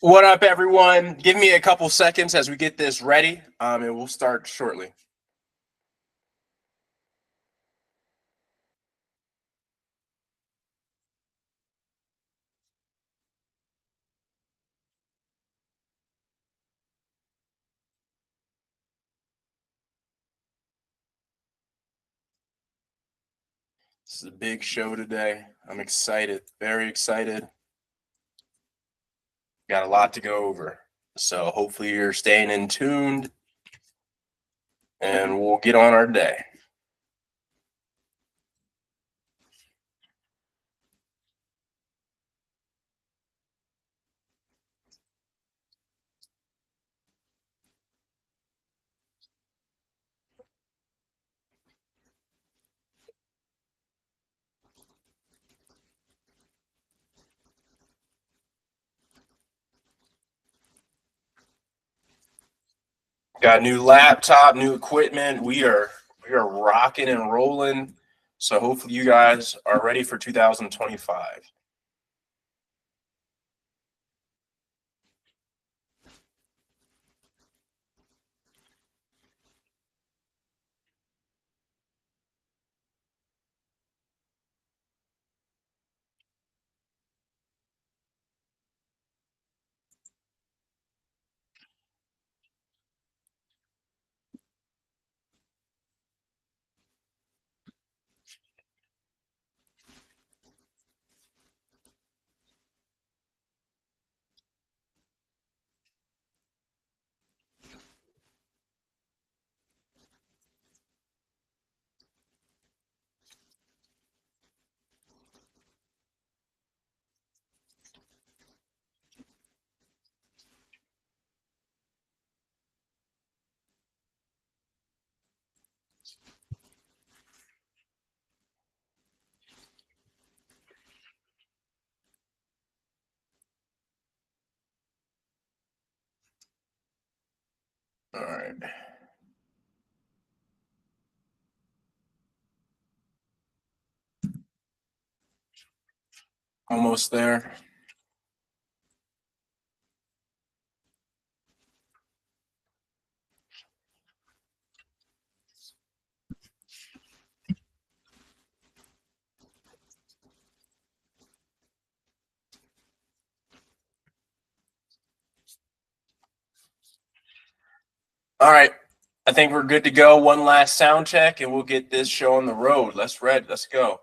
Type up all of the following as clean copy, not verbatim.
What up, everyone? Give me a couple seconds as we get this ready, and we'll start shortly. This is a big show today. I'm excited, very excited. Got a lot to go over. So hopefully you're staying in tuned, and we'll get on our day. Got a new laptop, new equipment. We are rocking and rolling. So hopefully you guys are ready for 2025. All right. Almost there. All right. I think we're good to go. One last sound check, and we'll get this show on the road. Let's go.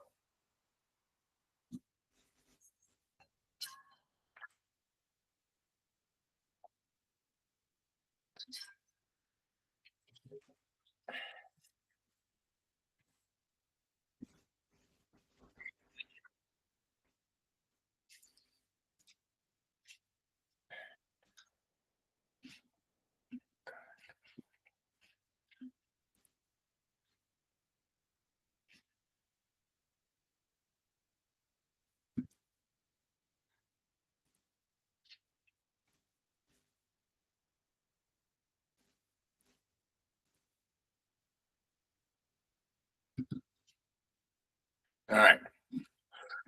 All right.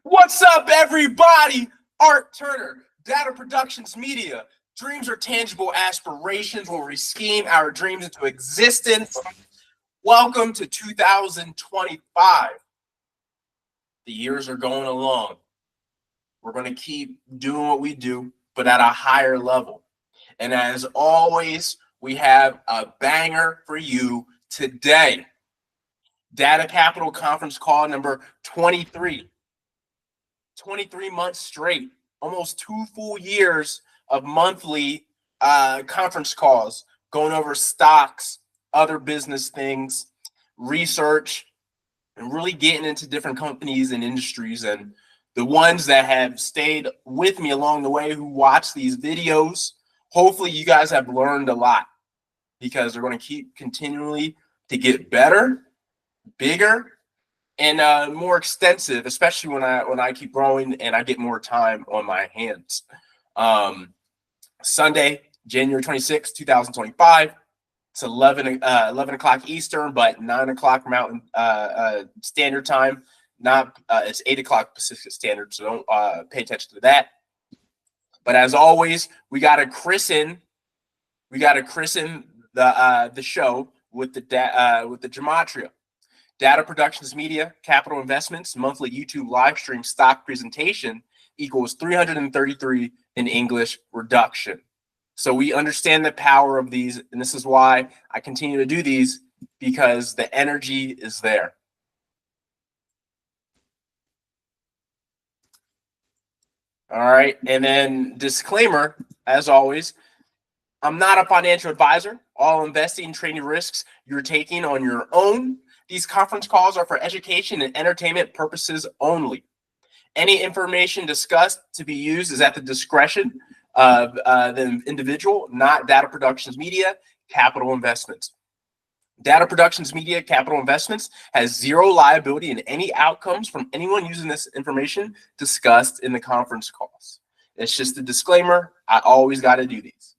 What's up, everybody? Art Turner, Data Productions Media. Dreams are tangible aspirations where we scheme our dreams into existence. Welcome to 2025. The years are going along. We're going to keep doing what we do, but at a higher level. And as always, we have a banger for you today. Data Capital Conference Call number 23. 23 months straight, almost 2 full years of monthly conference calls, going over stocks, other business things, research, and really getting into different companies and industries. And the ones that have stayed with me along the way who watch these videos, hopefully you guys have learned a lot, because they're going to keep continually to get better, bigger, and more extensive, especially when I keep growing and I get more time on my hands. Sunday, January 26, 2025. It's 11 o'clock Eastern, but 9 o'clock Mountain Standard Time. Not it's 8 o'clock Pacific Standard, so don't pay attention to that. But as always, we gotta christen the show with the gematria. Data Productions Media, Capital Investments, monthly YouTube live stream stock presentation equals 333 in English reduction. So we understand the power of these, and this is why I continue to do these, because the energy is there. All right, and then disclaimer, as always, I'm not a financial advisor. All investing and trading risks you're taking on your own. These conference calls are for education and entertainment purposes only. Any information discussed to be used is at the discretion of the individual, not Data Productions Media, Capital Investments. Data Productions Media, Capital Investments has zero liability in any outcomes from anyone using this information discussed in the conference calls. It's just a disclaimer. I always got to do these.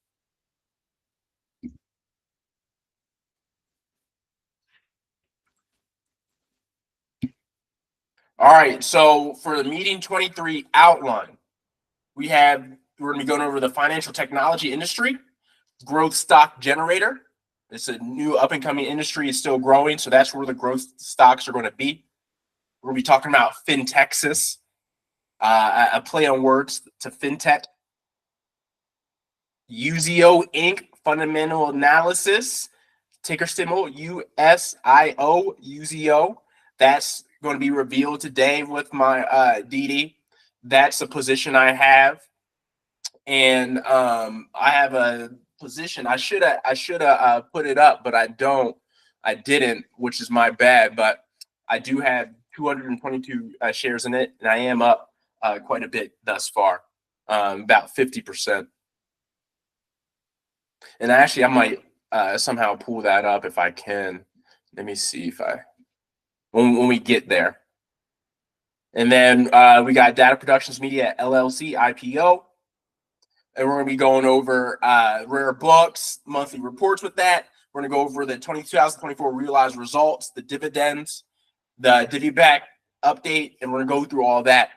All right, so for the meeting 23 outline, we're going to be going over the financial technology industry, growth stock generator. It's a new up and coming industry. It's still growing, so that's where the growth stocks are going to be. We're going to be talking about Fin-Tex, a play on words to fintech. Usio Inc. fundamental analysis, ticker symbol USIO, Usio. That's going to be revealed today with my D.A.T.A. That's a position I have, and I have a position. I should have put it up, but I didn't, which is my bad. But I do have 222 shares in it, and I am up quite a bit thus far, about 50%. And actually, I might somehow pull that up if I can. Let me see if when we get there. And then we got Data Productions Media LLC IPO. And we're going to be going over rare books, monthly reports with that. We're going to go over the 2024 realized results, the dividends, the Divi back update, and we're going to go through all that.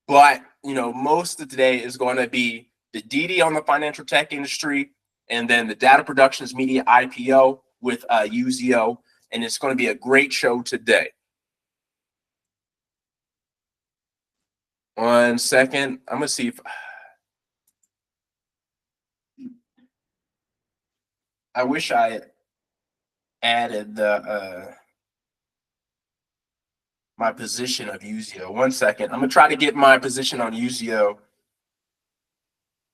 But, most of today is going to be the D.A.T.A. on the financial tech industry, and then the Data Productions Media IPO with Usio. And it's going to be a great show today. 1 second. I'm going to see if I wish I added the my position of Usio. 1 second. I'm going to try to get my position on Usio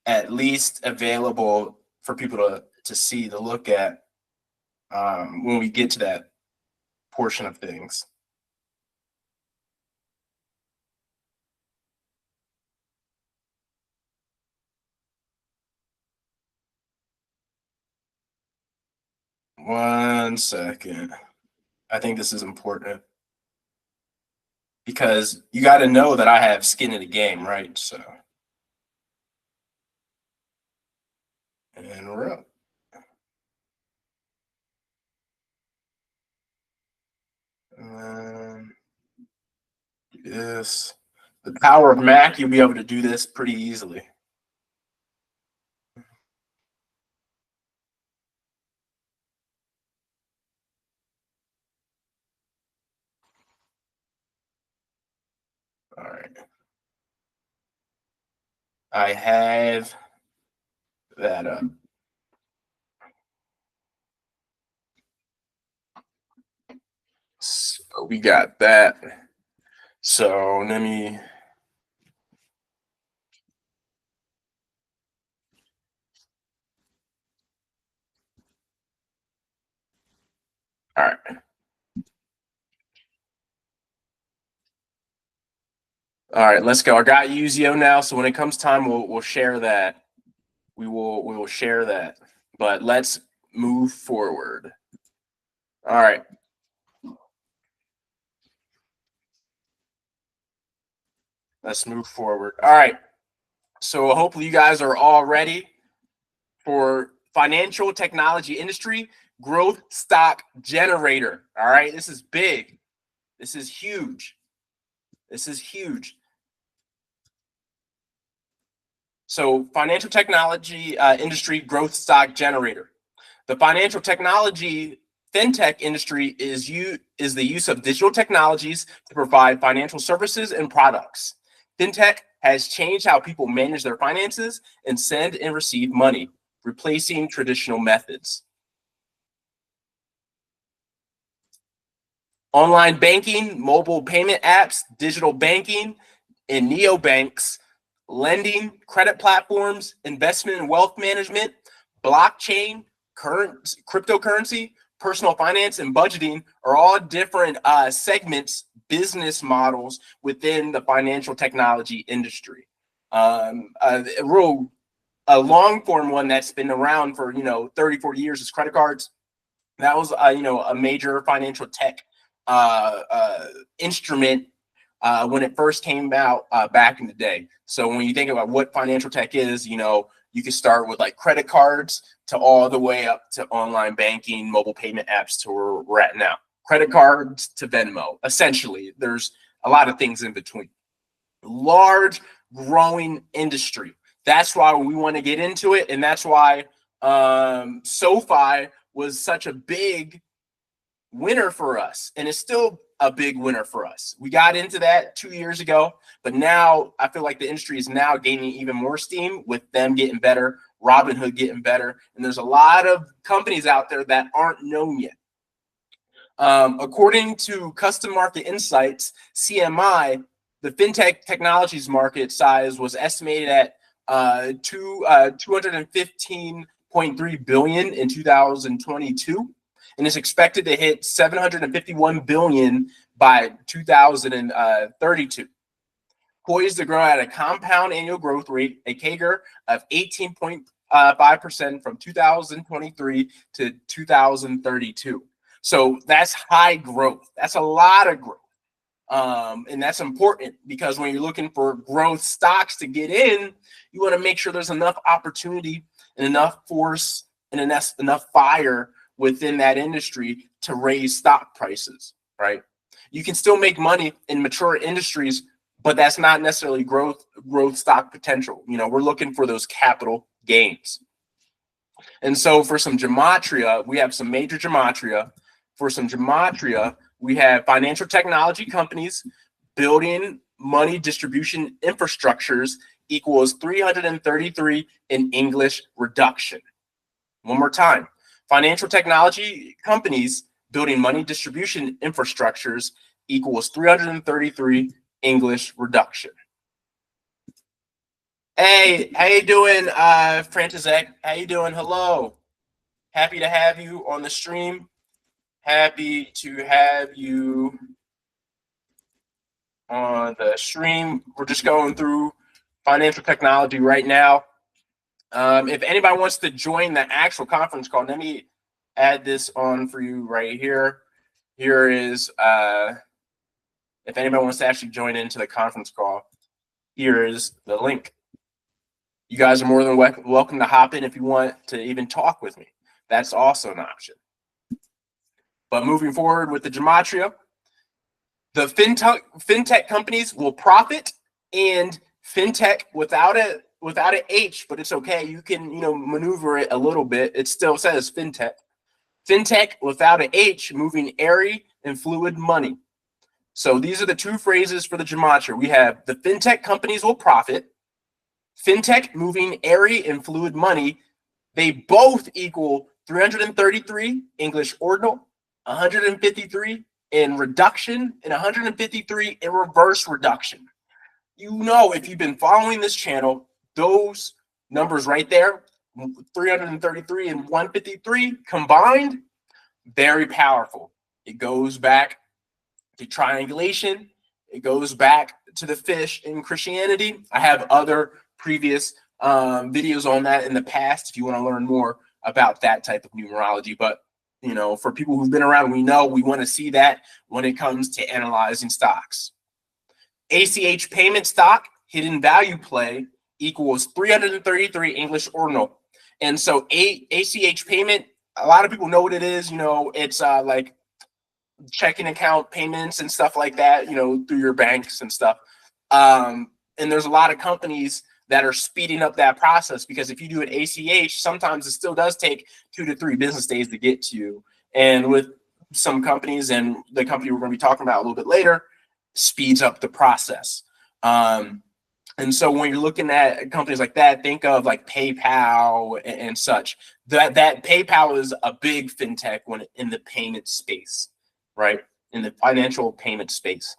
at least available for people to see, to look at when we get to that portion of things. One second. I think this is important because you got to know that I have skin in the game, right? So, and we're up. Yes, the power of Mac, you'll be able to do this pretty easily. All right. I have that up. So we got that. So let me. All right. All right, let's go. I got Usio now, so when it comes time, we'll share that. We will share that. But let's move forward. All right. Let's move forward. All right. So hopefully you guys are all ready for financial technology industry growth stock generator. All right. This is big. This is huge. This is huge. So financial technology industry growth stock generator. The financial technology fintech industry is the use of digital technologies to provide financial services and products. Fintech has changed how people manage their finances and send and receive money, replacing traditional methods. Online banking, mobile payment apps, digital banking, and neobanks, lending, credit platforms, investment and wealth management, blockchain, current cryptocurrency, personal finance, and budgeting are all different segments, business models within the financial technology industry. A long form one that's been around for 30, 40 years is credit cards. That was a major financial tech instrument when it first came out back in the day. So when you think about what financial tech is, you can start with like credit cards to all the way up to online banking, mobile payment apps to where we're at now. Credit cards to Venmo. Essentially, there's a lot of things in between. Large growing industry. That's why we want to get into it, and that's why SoFi was such a big winner for us, and it's still a big winner for us. We got into that 2 years ago, but now I feel like the industry is now gaining even more steam with them getting better, Robinhood getting better, and there's a lot of companies out there that aren't known yet. According to Custom Market Insights, CMI, the fintech technologies market size was estimated at 215.3 billion in 2022. And is expected to hit 751 billion by 2032. Poised to grow at a compound annual growth rate, a CAGR of 18.5% from 2023 to 2032. So that's high growth. That's a lot of growth. And that's important because when you're looking for growth stocks to get in, you want to make sure there's enough opportunity and enough force and enough fire within that industry to raise stock prices, right? You can still make money in mature industries, but that's not necessarily growth stock potential. We're looking for those capital gains. And so for some gematria, we have some major gematria. For some gematria, we have financial technology companies building money distribution infrastructures equals 333 in English reduction. One more time. Financial technology companies building money distribution infrastructures equals 333 English reduction. Hey, how you doing, Frantisek? How you doing? Hello. Happy to have you on the stream. Happy to have you on the stream. We're just going through financial technology right now. If anybody wants to join the actual conference call, let me add this on for you right here. Here is, if anybody wants to actually join into the conference call, here is the link. You guys are more than welcome to hop in if you want to even talk with me. That's also an option. But moving forward with the gematria, the fintech companies will profit, and fintech without an H, but it's okay. You can maneuver it a little bit. It still says fintech. Fintech without an H, moving airy and fluid money. So these are the two phrases for the gematria. We have the fintech companies will profit. Fintech moving airy and fluid money. They both equal 333 English ordinal, 153 in reduction, and 153 in reverse reduction. If you've been following this channel, those numbers right there, 333 and 153 combined, very powerful. It goes back to triangulation. It goes back to the fish in Christianity. I have other previous videos on that in the past if you want to learn more about that type of numerology. But for people who've been around, we want to see that when it comes to analyzing stocks. ACH payment stock, hidden value play, equals 333 English ordinal. And so ACH payment, a lot of people know what it is. It's like checking account payments and stuff like that, through your banks and stuff. And there's a lot of companies that are speeding up that process, because if you do an ACH, sometimes it still does take 2 to 3 business days to get to you. And with some companies, and the company we're going to be talking about a little bit later, speeds up the process. And so when you're looking at companies like that, think of like PayPal and such. That PayPal is a big fintech when in the payment space, right? In the financial payment space.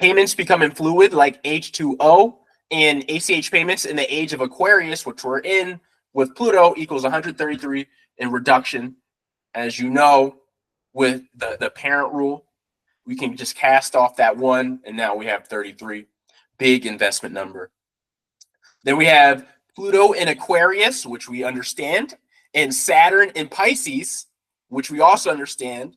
Payments becoming fluid like H2O, and ACH payments in the age of Aquarius, which we're in with Pluto, equals 133 in reduction. As you know, with the parent rule, we can just cast off that 1, and now we have 33. Big investment number. Then we have Pluto in Aquarius, which we understand, and Saturn in Pisces, which we also understand.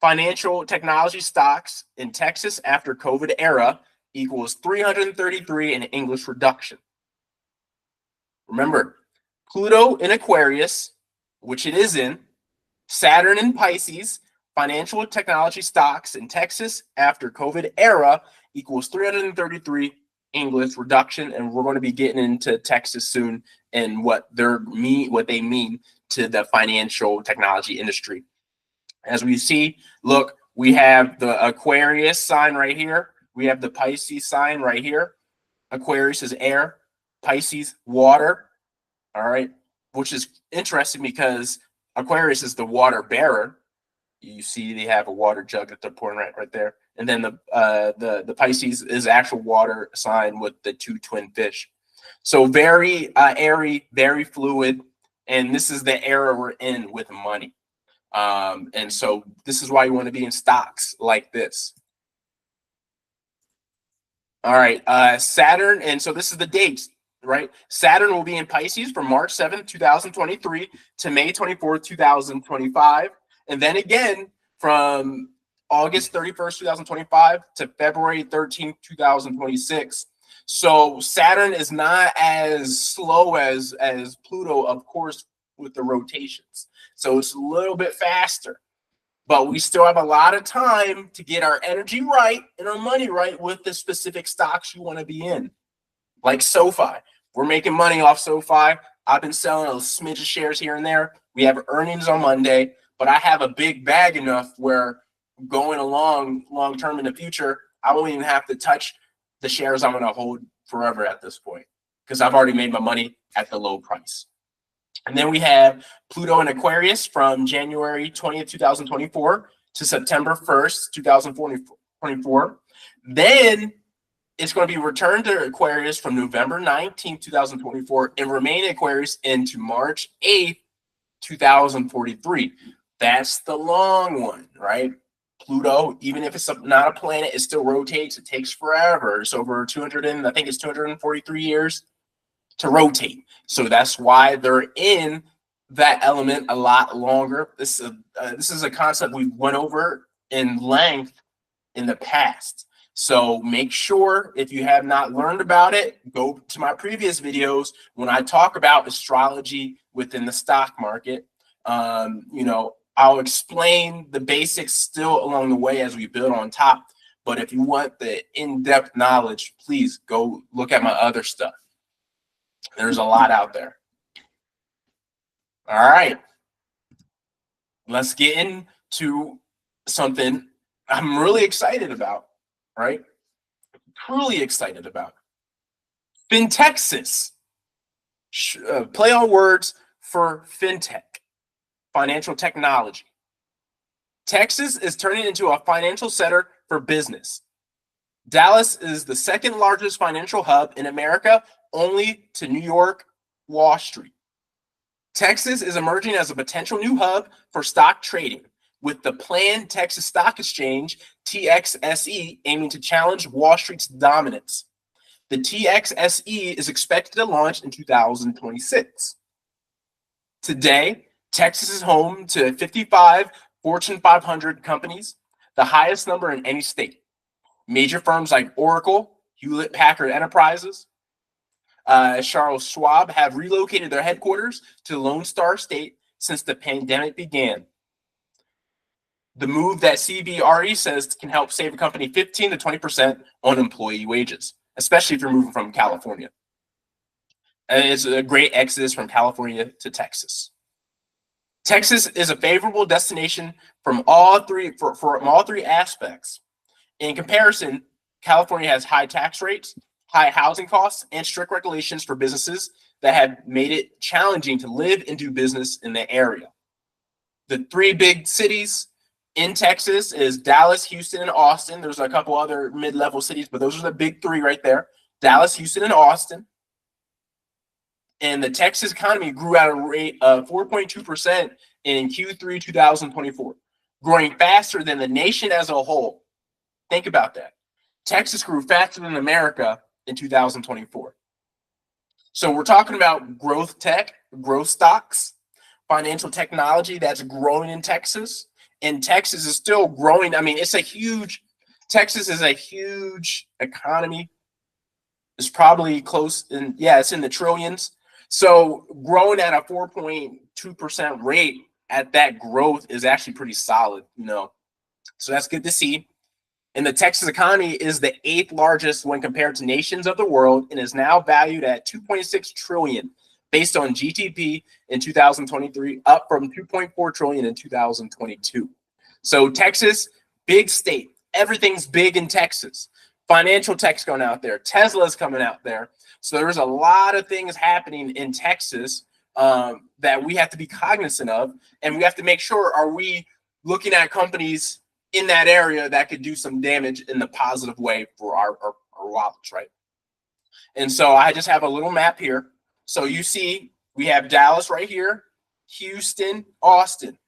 Financial technology stocks in Texas after COVID era equals 333 in English reduction. Remember, Pluto in Aquarius, which it is in, Saturn in Pisces, financial technology stocks in Texas after COVID era equals 333 English reduction. And we're going to be getting into Texas soon and what they mean to the financial technology industry. As we see, look, we have the Aquarius sign right here. We have the Pisces sign right here. Aquarius is air, Pisces water. All right, which is interesting because Aquarius is the water bearer. You see they have a water jug that they're pouring right there. And then the Pisces is actual water sign with the 2 twin fish. So very airy, very fluid. And this is the era we're in with money. And so this is why you want to be in stocks like this. All right, Saturn. And so this is the dates, right? Saturn will be in Pisces from March 7th, 2023 to May 24th, 2025. And then again from August 31st, 2025 to February 13th, 2026. So Saturn is not as slow as Pluto, of course, with the rotations. So it's a little bit faster, but we still have a lot of time to get our energy right and our money right with the specific stocks you want to be in. Like SoFi. We're making money off SoFi. I've been selling a smidge of shares here and there. We have earnings on Monday, but I have a big bag enough where going along long term in the future, I won't even have to touch the shares I'm going to hold forever at this point because I've already made my money at the low price. And then we have Pluto in Aquarius from January 20th, 2024 to September 1st, 2024. Then it's going to be returned to Aquarius from November 19th, 2024 and remain in Aquarius into March 8th, 2043. That's the long one, right? Pluto, even if it's not a planet, it still rotates. It takes forever. It's over 243 years to rotate. So that's why they're in that element a lot longer. This is a concept we went over in length in the past. So make sure if you have not learned about it, go to my previous videos when I talk about astrology within the stock market. I'll explain the basics still along the way as we build on top. But if you want the in-depth knowledge, please go look at my other stuff. There's a lot out there. All right. Let's get into something I'm really excited about, right? Truly excited about. Fin-Texas. Play on words for fintech, financial technology. Texas is turning into a financial center for business. Dallas is the second largest financial hub in America, only to New York, Wall Street. Texas is emerging as a potential new hub for stock trading, with the planned Texas Stock Exchange, TXSE, aiming to challenge Wall Street's dominance. The TXSE is expected to launch in 2026. Today, Texas is home to 55 Fortune 500 companies, the highest number in any state. Major firms like Oracle, Hewlett-Packard Enterprises, Charles Schwab have relocated their headquarters to Lone Star State since the pandemic began. The move that CBRE says can help save a company 15 to 20% on employee wages. especially if you're moving from California. And it's a great exodus from California to Texas. Texas is a favorable destination from all three aspects. In comparison, California has high tax rates, high housing costs, and strict regulations for businesses that have made it challenging to live and do business in the area. The three big cities in Texas is Dallas, Houston, and Austin. There's a couple other mid-level cities, but those are the big three right there. Dallas, Houston, and Austin. And the Texas economy grew at a rate of 4.2% in Q3 2024, growing faster than the nation as a whole. Think about that. Texas grew faster than America in 2024. So we're talking about growth tech, growth stocks, financial technology that's growing in Texas. And Texas is still growing. I mean, Texas is a huge economy. It's probably close, and yeah, it's in the trillions. So growing at a 4.2% rate at that growth is actually pretty solid, So that's good to see. And the Texas economy is the 8th largest when compared to nations of the world and is now valued at $2.6 trillion based on GDP in 2023, up from $2.4 trillion in 2022. So Texas, big state. Everything's big in Texas. Financial tech's going out there. Tesla's coming out there. So there's a lot of things happening in Texas that we have to be cognizant of, and we have to make sure, are we looking at companies in that area that could do some damage in the positive way for our wallets, right? And so I just have a little map here. So you see we have Dallas right here, Houston, Austin.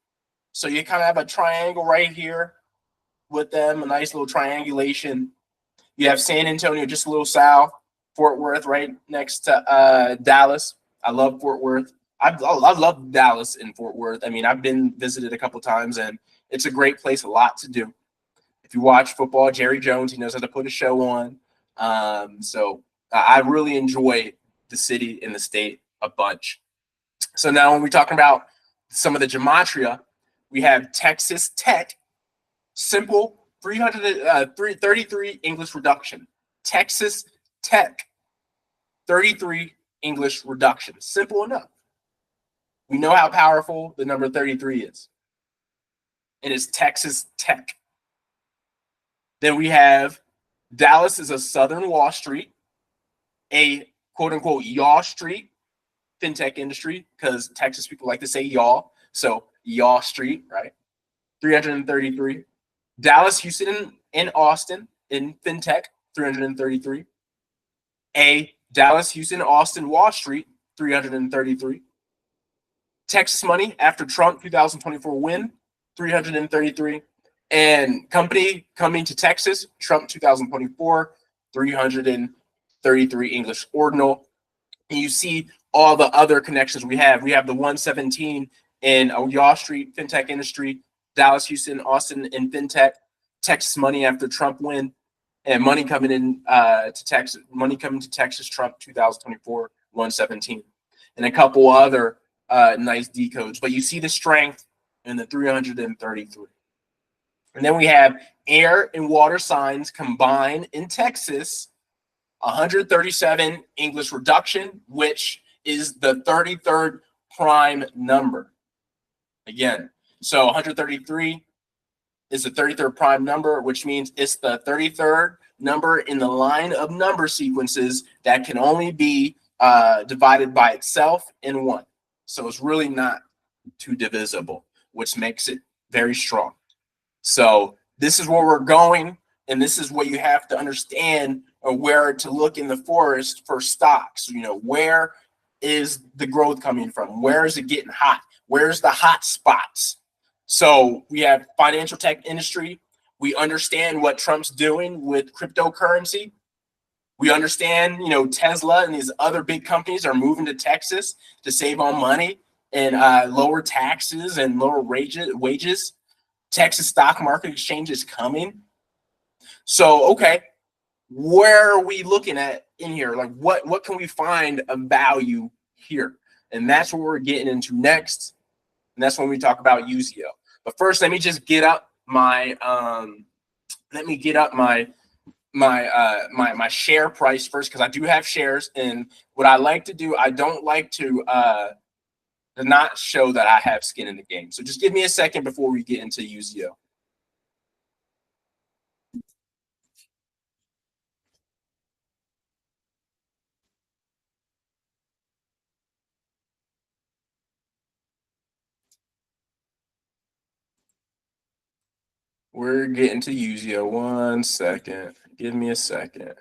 So you kind of have a triangle right here with them, a nice little triangulation. You have San Antonio just a little south, Fort Worth right next to Dallas. I love Fort Worth. I love Dallas and Fort Worth. I mean, I've been visited a couple times, and it's a great place, a lot to do. If you watch football, Jerry Jones, he knows how to put a show on. So I really enjoy the city and the state a bunch. So now when we're talking about some of the gematria, we have Texas Tech, simple 33 English reduction. Texas Tech, 33 English reduction. Simple enough. We know how powerful the number 33 is. It is Texas Tech. Then we have Dallas is a Southern Wall Street, a quote-unquote Yaw Street, fintech industry, because Texas people like to say y'all. So Yaw Street, right? 333. Dallas, Houston, and Austin in fintech, 333. A Dallas, Houston, Austin, Wall Street, 333. Texas money after Trump 2024 win, 333. And company coming to Texas, Trump 2024, 333 English ordinal. And you see all the other connections we have. We have the 117 in Yaw Street fintech industry, Dallas, Houston, Austin in fintech, Texas money after Trump win, and money coming in to Texas. Money coming to Texas, Trump 2024, 117, and a couple other nice decodes. But you see the strength in the 333. And then we have air and water signs combined in Texas, 137 English reduction, which is the 33rd prime number. Again, so 133 is the 33rd prime number, which means it's the 33rd number in the line of number sequences that can only be divided by itself in 1. So it's really not too divisible, which makes it very strong. So this is where we're going, and this is what you have to understand, or where to look in the forest for stocks. Where is the growth coming from? Where is it getting hot? Where's the hot spots? So we have financial tech industry. We understand what Trump's doing with cryptocurrency. We understand, Tesla and these other big companies are moving to Texas to save on money and lower taxes and lower wages. Texas stock market exchange is coming. So, okay, where are we looking at in here? Like, what can we find of value here? And that's what we're getting into next. And that's when we talk about Usio. But first, let me just get up my my share price first, because I do have shares. And what I like to do, I don't like to not show that I have skin in the game. So just give me a second before we get into Usio. We're getting to Usio. 1 second. Give me a second.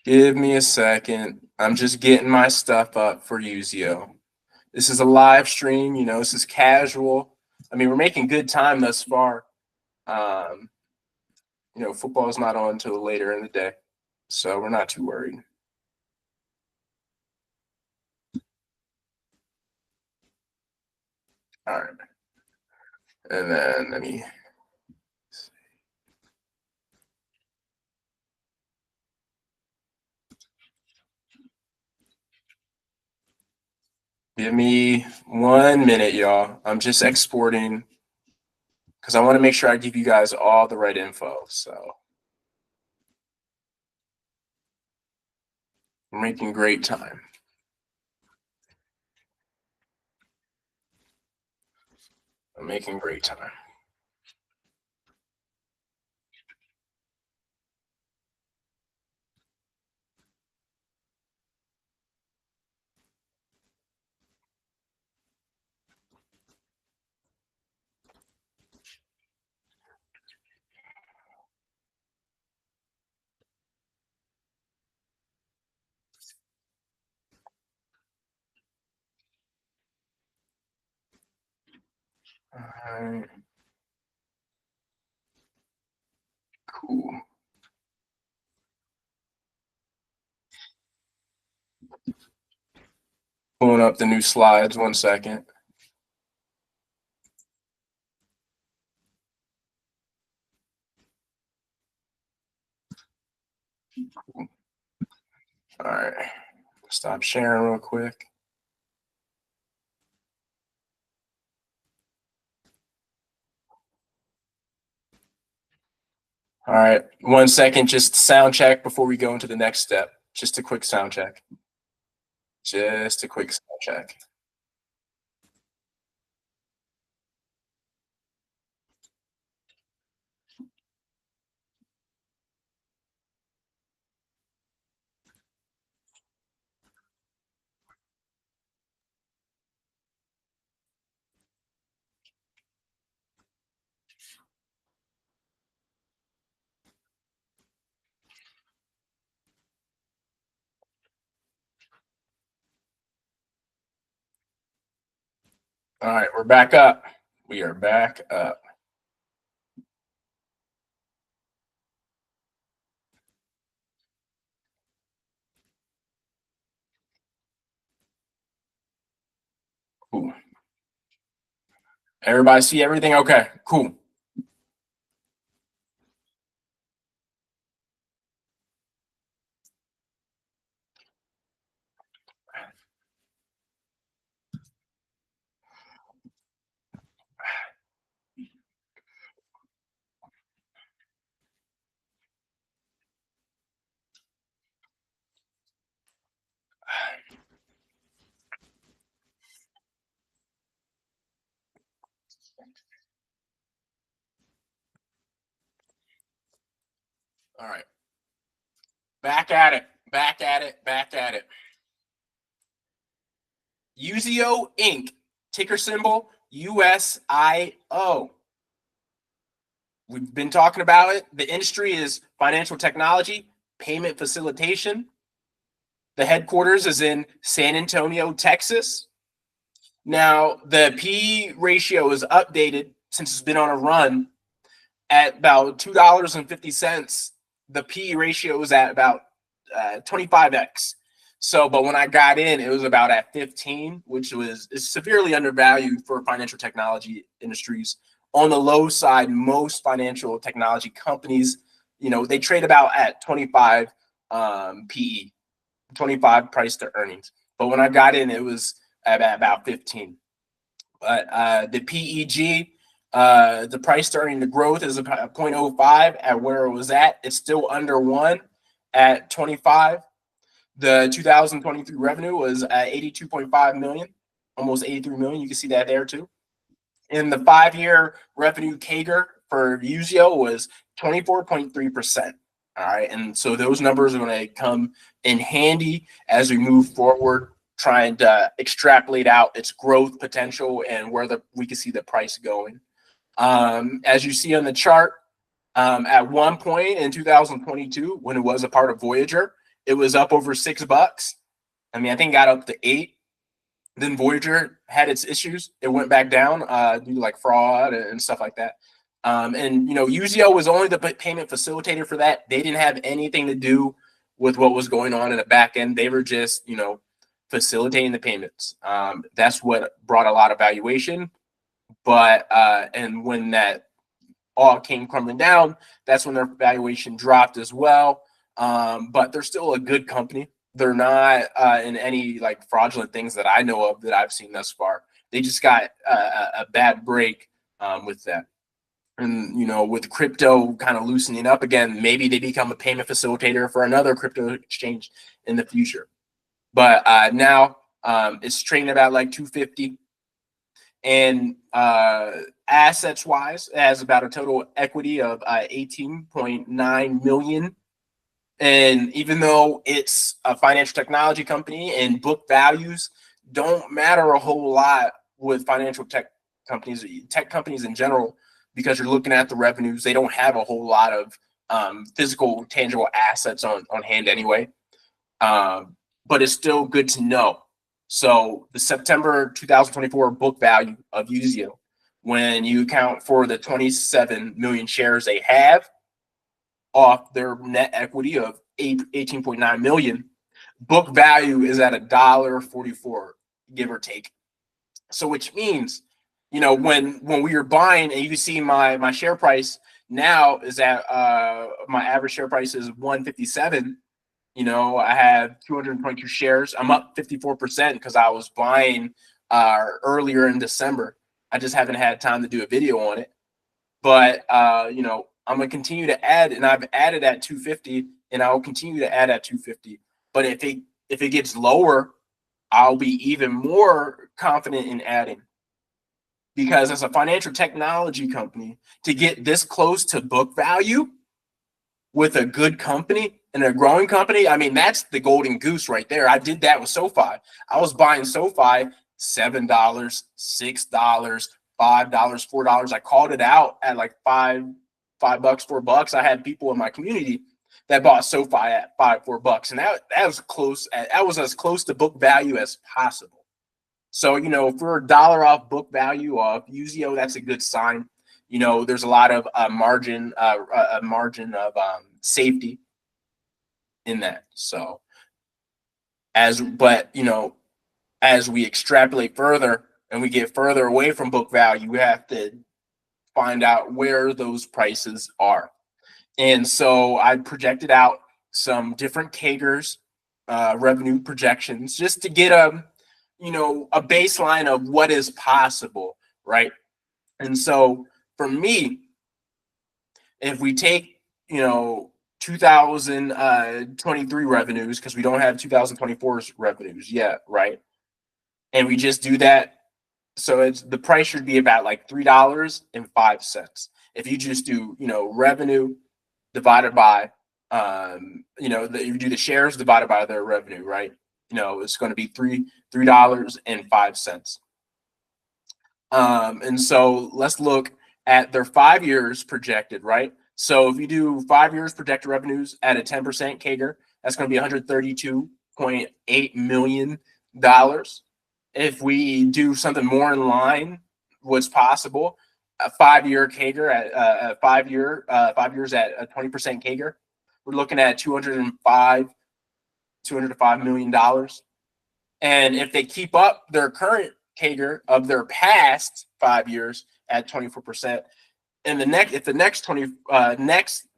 Give me a second. I'm just getting my stuff up for Usio. This is a live stream. You know, this is casual. I mean, we're making good time thus far. You know, football is not on until later in the day, so we're not too worried. All right. And then let me give me 1 minute, y'all. I'm just exporting because I want to make sure I give you guys all the right info. So we're making great time. I'm making great time. All right. Cool. Pulling up the new slides. 1 second. All right. Stop sharing real quick. All right. 1 second. Just sound check before we go into the next step. Just a quick sound check. Just a quick sound check. All right, we're back up. We are back up. Cool. Everybody see everything? Okay, cool. All right. Back at it. Back at it. Back at it. Usio Inc. Ticker symbol USIO. We've been talking about it. The industry is financial technology, payment facilitation. The headquarters is in San Antonio, Texas. Now, the P ratio is updated since it's been on a run at about $2.50. The P ratio is at about 25x. So, but when I got in, it was about at 15, which is severely undervalued for financial technology industries. on the low side, most financial technology companies, you know, they trade about at 25 PE, 25 price to earnings. But when I got in, it was at about 15. But the PEG, the price to earning, the growth is about 0.05 at where it was at. It's still under 1 at 25. The 2023 revenue was at 82.5 million, almost 83 million. You can see that there too. And the 5-year revenue CAGR for Usio was 24.3%. All right. And so those numbers are going to come in handy as we move forward, trying to extrapolate out its growth potential and where we can see the price going. As you see on the chart, at one point in 2022, when it was a part of Voyager, it was up over $6. I mean, I think it got up to 8. Then Voyager had its issues. It went back down due to like fraud and stuff like that. And, you know, Usio was only the payment facilitator for that. They didn't have anything to do with what was going on in the back end. They were just, you know, facilitating the payments. That's what brought a lot of valuation. But, and when that all came crumbling down, that's when their valuation dropped as well. But they're still a good company. They're not in any like fraudulent things that I know of that I've seen thus far. They just got a bad break with that. And, you know, with crypto kind of loosening up again, maybe they become a payment facilitator for another crypto exchange in the future. But now it's trading about like 250. And assets wise, it has about a total equity of 18.9 million. And even though it's a financial technology company and book values don't matter a whole lot with financial tech companies in general, because you're looking at the revenues, they don't have a whole lot of physical, tangible assets on hand anyway. But it's still good to know. So the September 2024 book value of Usio, when you account for the 27 million shares they have off their net equity of 18.9 million, book value is at $1.44, give or take. So which means, you know, when we were buying, and you can see my share price now is at my average share price is 157. You know, I have 222 shares. I'm up 54% because I was buying earlier in December. I just haven't had time to do a video on it. But you know, I'm gonna continue to add, and I've added at 250, and I will continue to add at 250. But if it gets lower, I'll be even more confident in adding. Because as a financial technology company, to get this close to book value with a good company and a growing company, I mean, that's the golden goose right there. I did that with SoFi. I was buying SoFi $7, $6, $5, $4. I called it out at like $5, $4. I had people in my community that bought SoFi at $5, $4, and that was close. That was as close to book value as possible. So, you know, for $1 off book value of Usio, that's a good sign. You know, there's a lot of margin of safety in that. So, but you know, as we extrapolate further and we get further away from book value, we have to find out where those prices are. And so I projected out some different CAGRs, revenue projections, just to get a baseline of what is possible, right? And so for me, if we take, 2023 revenues, because we don't have 2024's revenues yet, right? And we just do that. So the price should be about like $3.05. If you just do, revenue divided by, you do the shares divided by their revenue, right? It's going to be $3.05. And so let's look at their 5 years projected, right? So if you do 5 years projected revenues at a 10% CAGR, that's going to be $132.8 million. If we do something more in line, what's possible, a 5-year CAGR at 5 years at a 20% CAGR, we're looking at $205 million. And if they keep up their current CAGR of their past 5 years at 24%. And if the next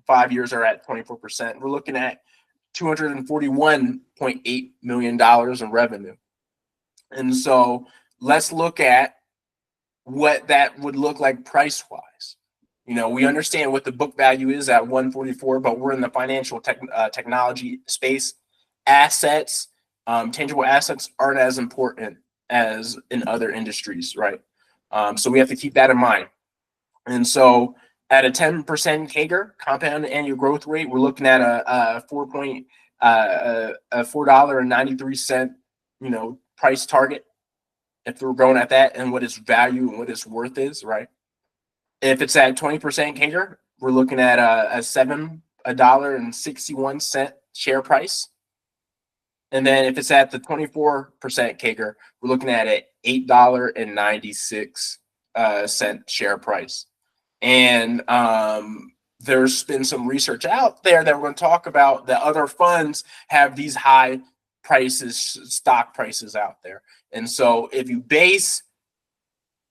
5 years are at 24%, we're looking at $241.8 million in revenue. And so let's look at what that would look like price wise. We understand what the book value is at 144, but we're in the financial technology space. Assets, tangible assets aren't as important as in other industries, right? So we have to keep that in mind. And so at a 10% CAGR, compound annual growth rate, we're looking at a $4.93, price target. If we're going at that and what its value and what its worth is, right? If it's at 20% CAGR, we're looking at a $7.61 share price. And then if it's at the 24% CAGR, we're looking at an $8.96 share price. And there's been some research out there that we're going to talk about that other funds have these high prices, stock prices out there. And so if you base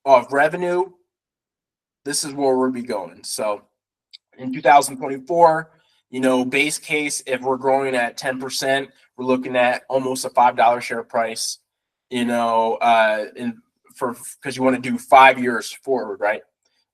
off revenue, this is where we'll be going. So in 2024, base case, if we're growing at 10%, we're looking at almost a $5 share price, because you want to do 5 years forward, right?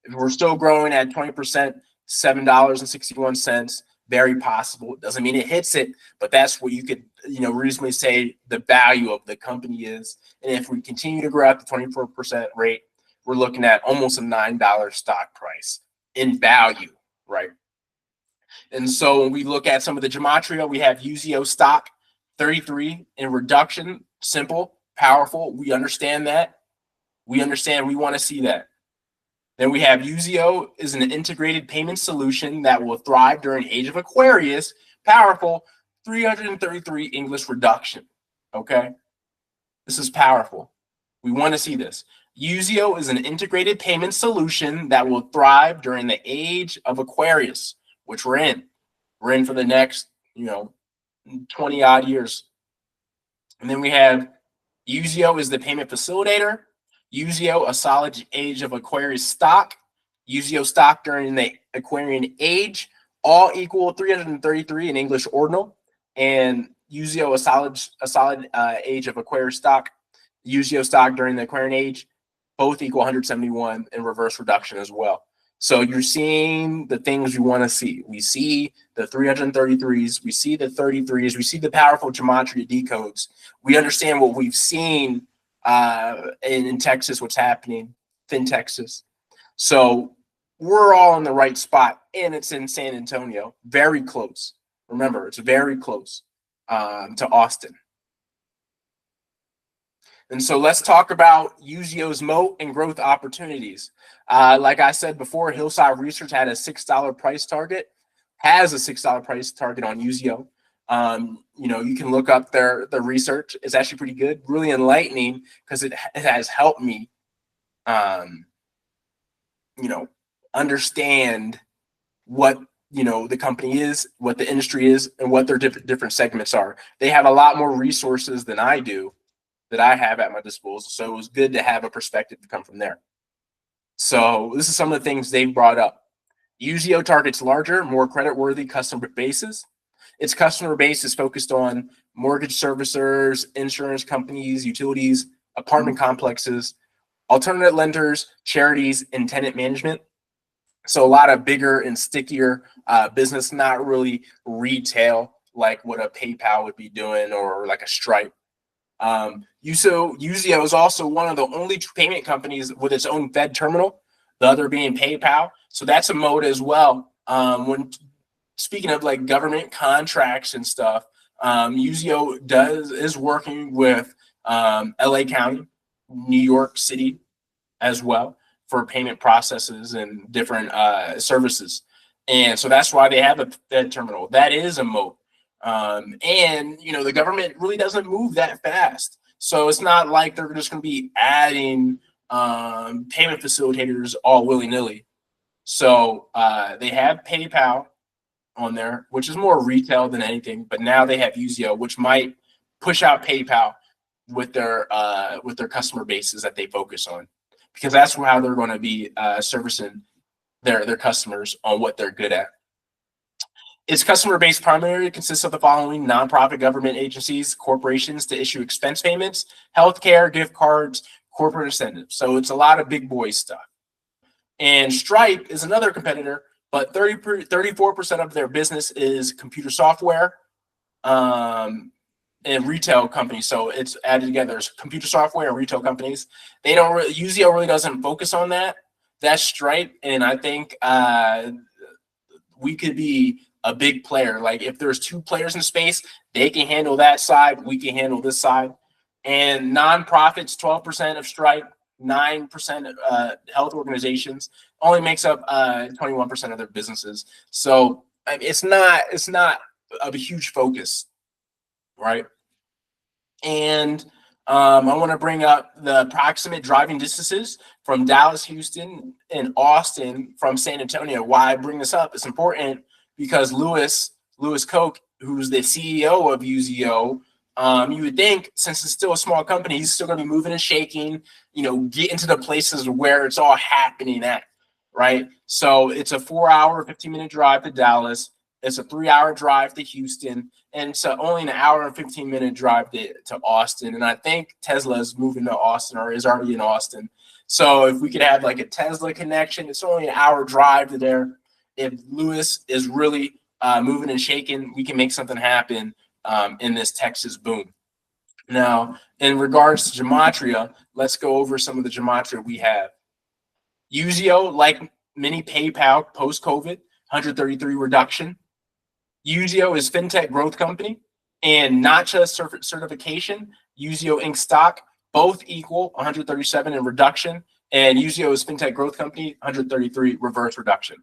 If we're still growing at 20%, $7.61, very possible. It doesn't mean it hits it, but that's what you could, reasonably say the value of the company is. And if we continue to grow at the 24% rate, we're looking at almost a $9 stock price in value, right? And so when we look at some of the gematria, we have Usio stock 33 in reduction, simple, powerful. We understand that. We want to see that. Then we have Usio is an integrated payment solution that will thrive during age of Aquarius, powerful, 333 English reduction. Okay, this is powerful. We want to see this. Usio is an integrated payment solution that will thrive during the age of Aquarius, which we're in. We're in for the next, 20 odd years. And then we have Usio is the payment facilitator. Usio, a solid age of Aquarius stock. Usio stock during the Aquarian age, all equal 333 in English ordinal. And Usio, a solid age of Aquarius stock. Usio stock during the Aquarian age, both equal 171 in reverse reduction as well. So you're seeing the things you want to see. We see the 333s, we see the 33s, we see the powerful gematria decodes. We understand what we've seen in Texas, what's happening, Fin-Tex. So we're all in the right spot, and it's in San Antonio, very close. Remember, it's very close to Austin. And so let's talk about Usio's moat and growth opportunities. Like I said before, Hillside Research had a $6 price target, has a $6 price target on Usio. You can look up their research. It's actually pretty good, really enlightening, because it has helped me, understand what the company is, what the industry is, and what their different segments are. They have a lot more resources than I do, that I have at my disposal. So it was good to have a perspective to come from there. So this is some of the things they've brought up. Usio targets larger, more credit-worthy customer bases. Its customer base is focused on mortgage servicers, insurance companies, utilities, apartment complexes, alternate lenders, charities, and tenant management. So a lot of bigger and stickier business, not really retail like what a PayPal would be doing or like a Stripe. Usio is also one of the only payment companies with its own Fed terminal, the other being PayPal. So that's a mode as well. When speaking of like government contracts and stuff, Usio is working with LA County, New York City as well for payment processes and different services. And so that's why they have a Fed terminal. That is a moat. And the government really doesn't move that fast. So it's not like they're just going to be adding payment facilitators all willy-nilly. So they have PayPal on there, which is more retail than anything, but now they have Usio, which might push out PayPal with their customer bases that they focus on. because that's how they're going to be servicing their customers on what they're good at. Its customer base primarily consists of the following: nonprofit, government agencies, corporations to issue expense payments, healthcare, gift cards, corporate incentives. So it's a lot of big boy stuff. And Stripe is another competitor, but 34% of their business is computer software and retail companies. So it's added together as computer software and retail companies. They don't really, Usio really doesn't focus on that. That's Stripe. And I think we could be a big player. Like if there's two players in space, they can handle that side, we can handle this side. And nonprofits, 12% of Stripe, 9% health organizations, only makes up 21% of their businesses. So I mean, it's not a huge focus, right? And I want to bring up the approximate driving distances from Dallas, Houston, and Austin from San Antonio. Why I bring this up? It's important because Louis Koch, who's the CEO of Usio, you would think since it's still a small company, he's still going to be moving and shaking, get into the places where it's all happening at, right? So it's a 4-hour, 15-minute drive to Dallas. It's a 3-hour drive to Houston, and it's only an hour and 15-minute drive to Austin. And I think Tesla is moving to Austin or is already in Austin. So if we could have like a Tesla connection, it's only an hour drive to there. If Louis is really moving and shaking, we can make something happen in this Texas boom. Now, in regards to gematria, let's go over some of the gematria we have. Usio, like mini PayPal post-COVID, 133 reduction. Usio is fintech growth company and not just certification. Usio Inc. stock, both equal 137 in reduction. And Usio is fintech growth company, 133 reverse reduction.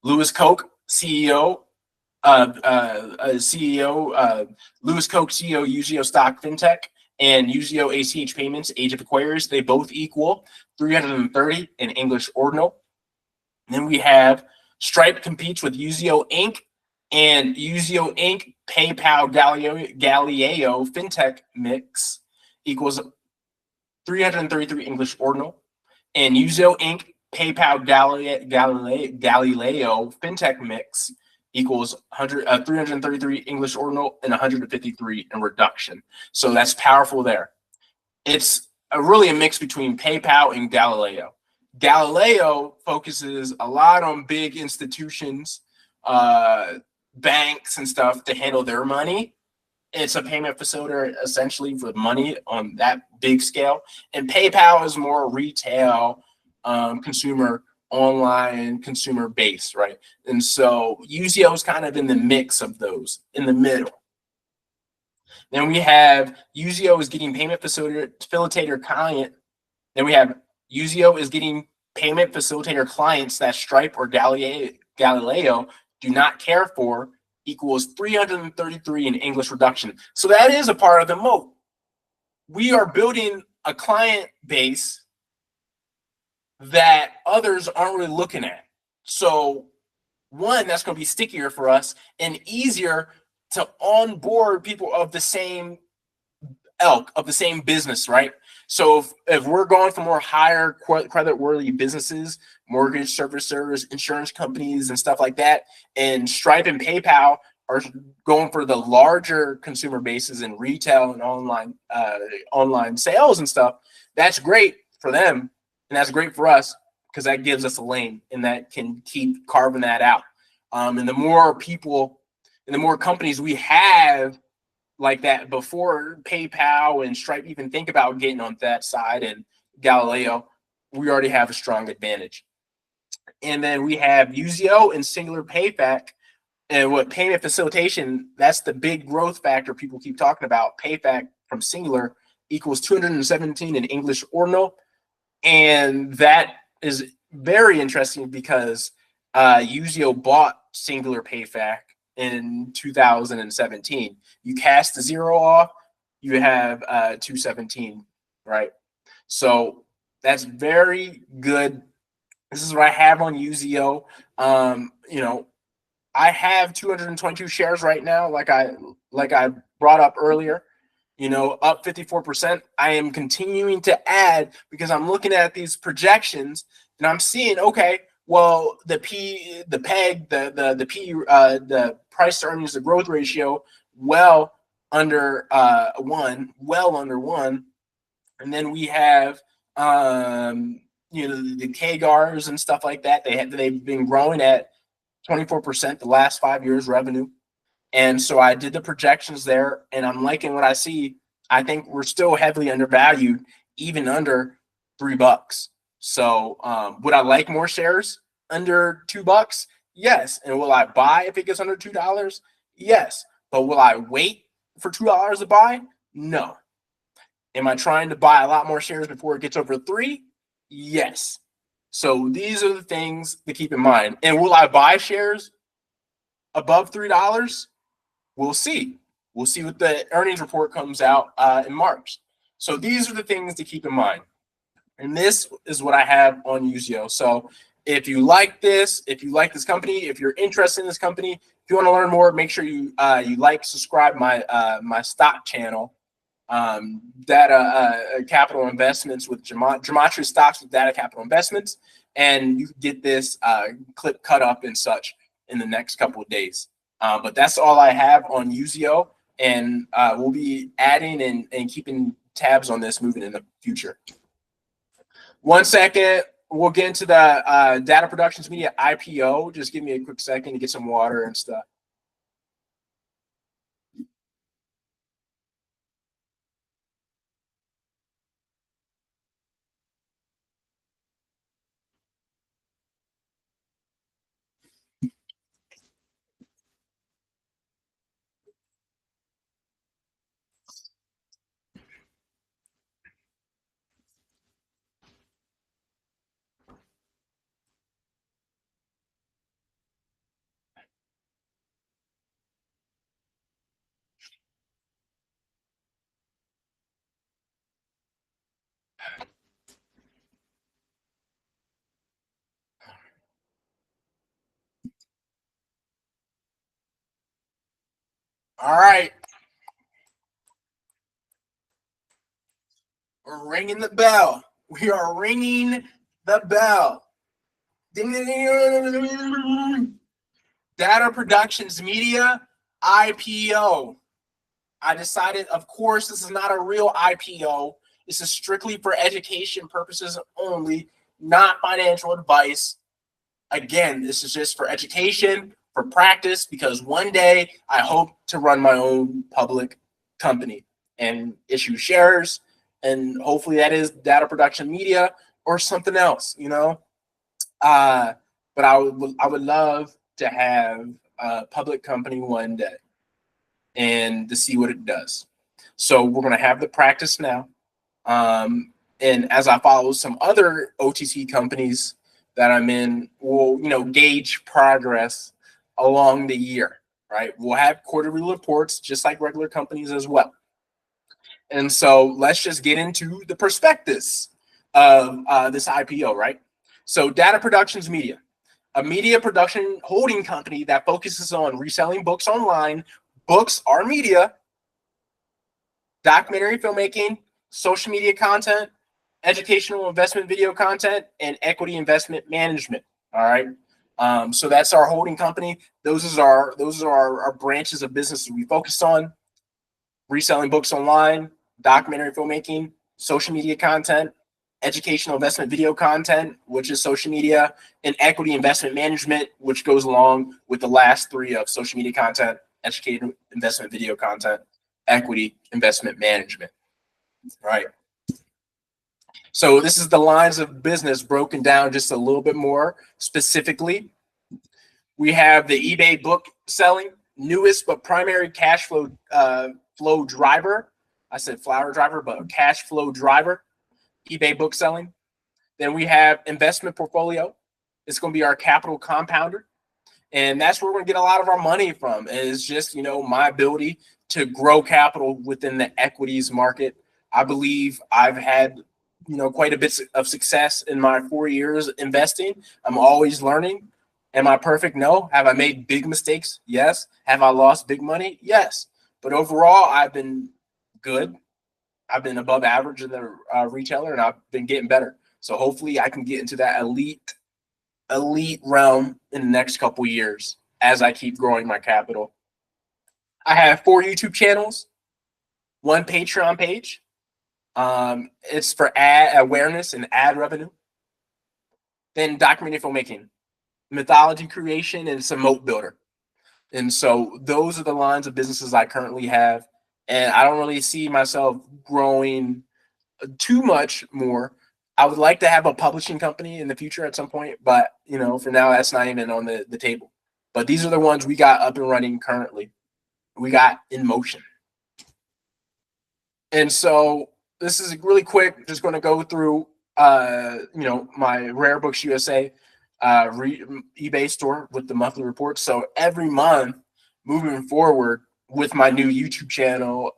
Louis Koch, CEO, Louis Koch, CEO, Usio stock fintech, and Usio ACH payments, age of acquirers, they both equal 330 in English ordinal. And then we have Stripe competes with Usio Inc. and Usio Inc. PayPal Galileo fintech mix equals 333 English ordinal, and Usio Inc. PayPal Galileo fintech mix equals 333 English ordinal and 153 in reduction. So that's powerful there. It's really a mix between PayPal and Galileo. Galileo focuses a lot on big institutions, banks and stuff to handle their money. It's a payment facilitator essentially for money on that big scale. And PayPal is more retail, consumer, online consumer base, right? And so Usio is kind of in the mix of those, in the middle. Then we have Usio is getting payment facilitator client. Then we have Usio is getting payment facilitator clients that Stripe or Galileo do not care for, equals 333 in English reduction. So that is a part of the moat. We are building a client base that others aren't really looking at. So one, that's going to be stickier for us and easier to onboard people of the same ilk, of the same business, right? So if we're going for more higher credit-worthy businesses, mortgage servicers, insurance companies, and stuff like that, and Stripe and PayPal are going for the larger consumer bases in retail and online sales and stuff, that's great for them, and that's great for us because that gives us a lane, and that can keep carving that out. And the more people and the more companies we have like that before PayPal and Stripe even think about getting on that side, and Galileo, we already have a strong advantage. And then we have Usio and Singular Payback. And what payment facilitation, that's the big growth factor people keep talking about. Payback from Singular equals 217 in English ordinal. And that is very interesting because Usio bought Singular Payback in 2017. You cast the 0 off, you have 217, right? So that's very good. This is what I have on Usio. I have 222 shares right now, like I brought up earlier. up 54%. I am continuing to add because I'm looking at these projections and I'm seeing, okay, well, the price to earnings to growth ratio, well under one. And then we have, the KGARs and stuff like that. They've been growing at 24% the last 5 years revenue. And so I did the projections there, and I'm liking what I see. I think we're still heavily undervalued, even under $3. So would I like more shares under $2? Yes. And will I buy if it gets under $2? Yes. But will I wait for $2 to buy? No. Am I trying to buy a lot more shares before it gets over 3? Yes. So these are the things to keep in mind. And will I buy shares above $3? We'll see. We'll see what the earnings report comes out in March. So these are the things to keep in mind. And this is what I have on Usio. So if you like this, company, if you're interested in this company, if you want to learn more, make sure you subscribe my my stock channel, D.A.T.A Capital Investments with Gematria Stocks with D.A.T.A Capital Investments, and you can get this clip cut up and such in the next couple of days. But that's all I have on Usio, and we'll be adding and keeping tabs on this moving in the future. 1 second, we'll get into the Data Productions Media IPO. Just give me a quick second to get some water and stuff. All right. We're ringing the bell. We are ringing the bell. Ding, ding, ding, ding, ding. Data Productions Media IPO. I decided, of course, this is not a real IPO. This is strictly for education purposes only, not financial advice. Again, this is just for education, for practice, because one day I hope to run my own public company and issue shares. And hopefully that is Data Production Media or something else, But I would love to have a public company one day and to see what it does. So we're going to have the practice now. And as I follow some other OTC companies that I'm in, we'll, gauge progress along the year, right? We'll have quarterly reports just like regular companies as well. And so let's just get into the prospectus of this IPO, right? So Data Productions Media, a media production holding company that focuses on reselling books online. Books are media, documentary filmmaking, social media content, educational investment video content, and equity investment management. All right. So that's our holding company. Those are our branches of business that we focus on: reselling books online, documentary filmmaking, social media content, educational investment video content, which is social media, and equity investment management, which goes along with the last three of social media content, educational investment video content, equity investment management. Right. So this is the lines of business broken down just a little bit more specifically. We have the eBay book selling, newest but primary cash flow driver. I said flower driver, but cash flow driver, eBay book selling. Then we have investment portfolio. It's going to be our capital compounder. And that's where we're going to get a lot of our money from, is just, my ability to grow capital within the equities market. I believe I've had, quite a bit of success in my 4 years investing. I'm always learning. Am I perfect? No. Have I made big mistakes? Yes. Have I lost big money? Yes. But overall, I've been good. I've been above average in the retailer, and I've been getting better. So hopefully I can get into that elite realm in the next couple years as I keep growing my capital. I have 4 YouTube channels, 1 Patreon page. It's for ad awareness and ad revenue. Then documentary filmmaking, mythology creation, and some moat builder. And so those are the lines of businesses I currently have. And I don't really see myself growing too much more. I would like to have a publishing company in the future at some point, but for now, that's not even on the table. But these are the ones we got up and running currently. We got in motion. And so this is really quick. Just going to go through, my Rare Books USA eBay store with the monthly reports. So every month moving forward with my new YouTube channel,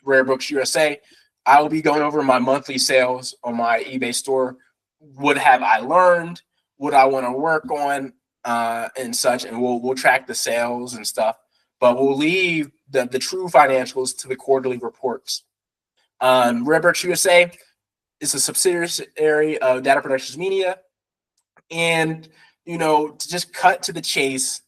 Rare Books USA, I will be going over my monthly sales on my eBay store. What have I learned? What I want to work on, and such, and we'll track the sales and stuff. But we'll leave the true financials to the quarterly reports. Rare Books USA is a subsidiary of D.A.T.A Productions Media, and to just cut to the chase,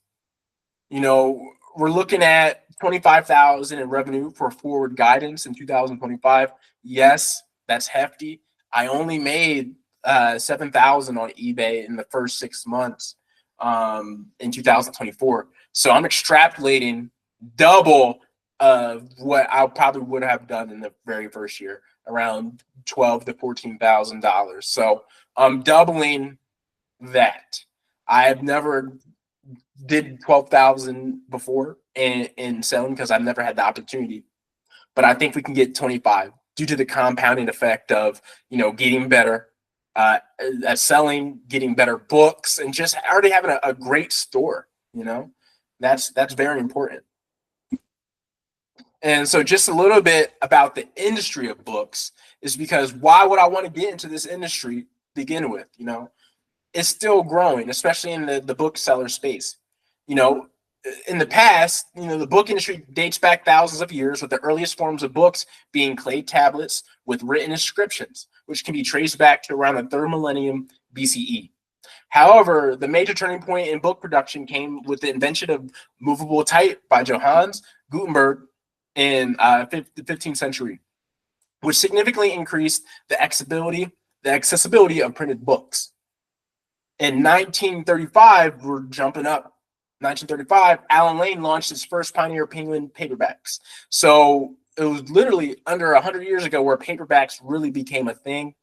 we're looking at 25,000 in revenue for forward guidance in 2025. Yes, that's hefty. I only made 7,000 on eBay in the first 6 months in 2024. So I'm extrapolating double of what I probably would have done in the very first year, around $12,000 to $14,000. So I'm doubling that. I have never did 12,000 before in selling because I've never had the opportunity. But I think we can get 25 due to the compounding effect of getting better at selling, getting better books, and just already having a great store. That's very important. And so just a little bit about the industry of books is because why would I want to get into this industry to begin with? It's still growing, especially in the bookseller space. In the past, the book industry dates back thousands of years, with the earliest forms of books being clay tablets with written inscriptions, which can be traced back to around the 3rd millennium BCE. However, the major turning point in book production came with the invention of movable type by Johannes Gutenberg in the 15th century, which significantly increased the accessibility of printed books. In 1935, we're jumping up. 1935, Alan Lane launched his first Pioneer Penguin paperbacks. So it was literally under 100 years ago where paperbacks really became a thing,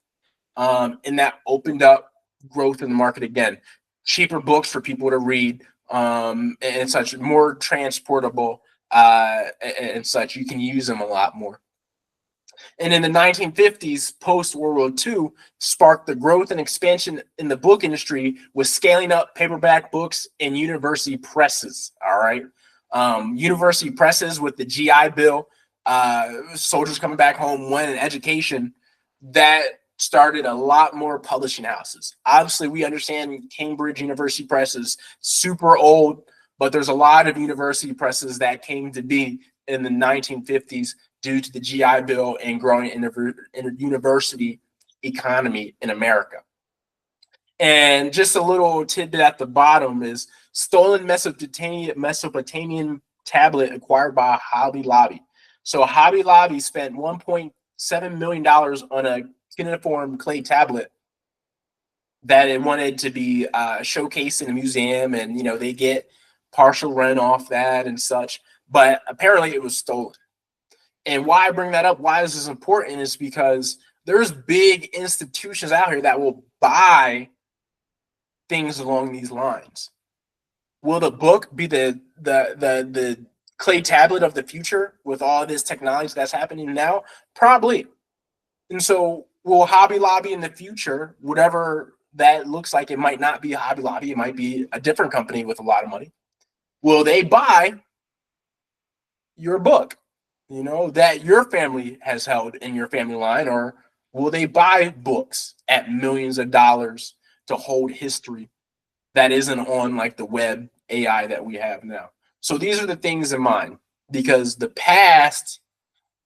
and that opened up growth in the market again. Cheaper books for people to read, and such, more transportable, and such. You can use them a lot more. And in the 1950s, post-World War II, sparked the growth and expansion in the book industry with scaling up paperback books and university presses, all right? University presses with the GI Bill, soldiers coming back home, wanting an education, that started a lot more publishing houses. Obviously, we understand Cambridge University Press is super old, but there's a lot of university presses that came to be in the 1950s due to the GI Bill and growing university economy in America. And just a little tidbit at the bottom is stolen Mesopotamian tablet acquired by Hobby Lobby. So Hobby Lobby spent $1.7 million on a cuneiform clay tablet that it wanted to be showcased in a museum, and they get partial rent off that and such, but apparently it was stolen. And why I bring that up, why this is important, is because there's big institutions out here that will buy things along these lines. Will the book be the clay tablet of the future with all this technology that's happening now? Probably. And so will Hobby Lobby in the future, whatever that looks like, it might not be a Hobby Lobby, it might be a different company with a lot of money. Will they buy your book, that your family has held in your family line? Or will they buy books at millions of dollars to hold history that isn't on like the web AI that we have now? So these are the things in mind, because the past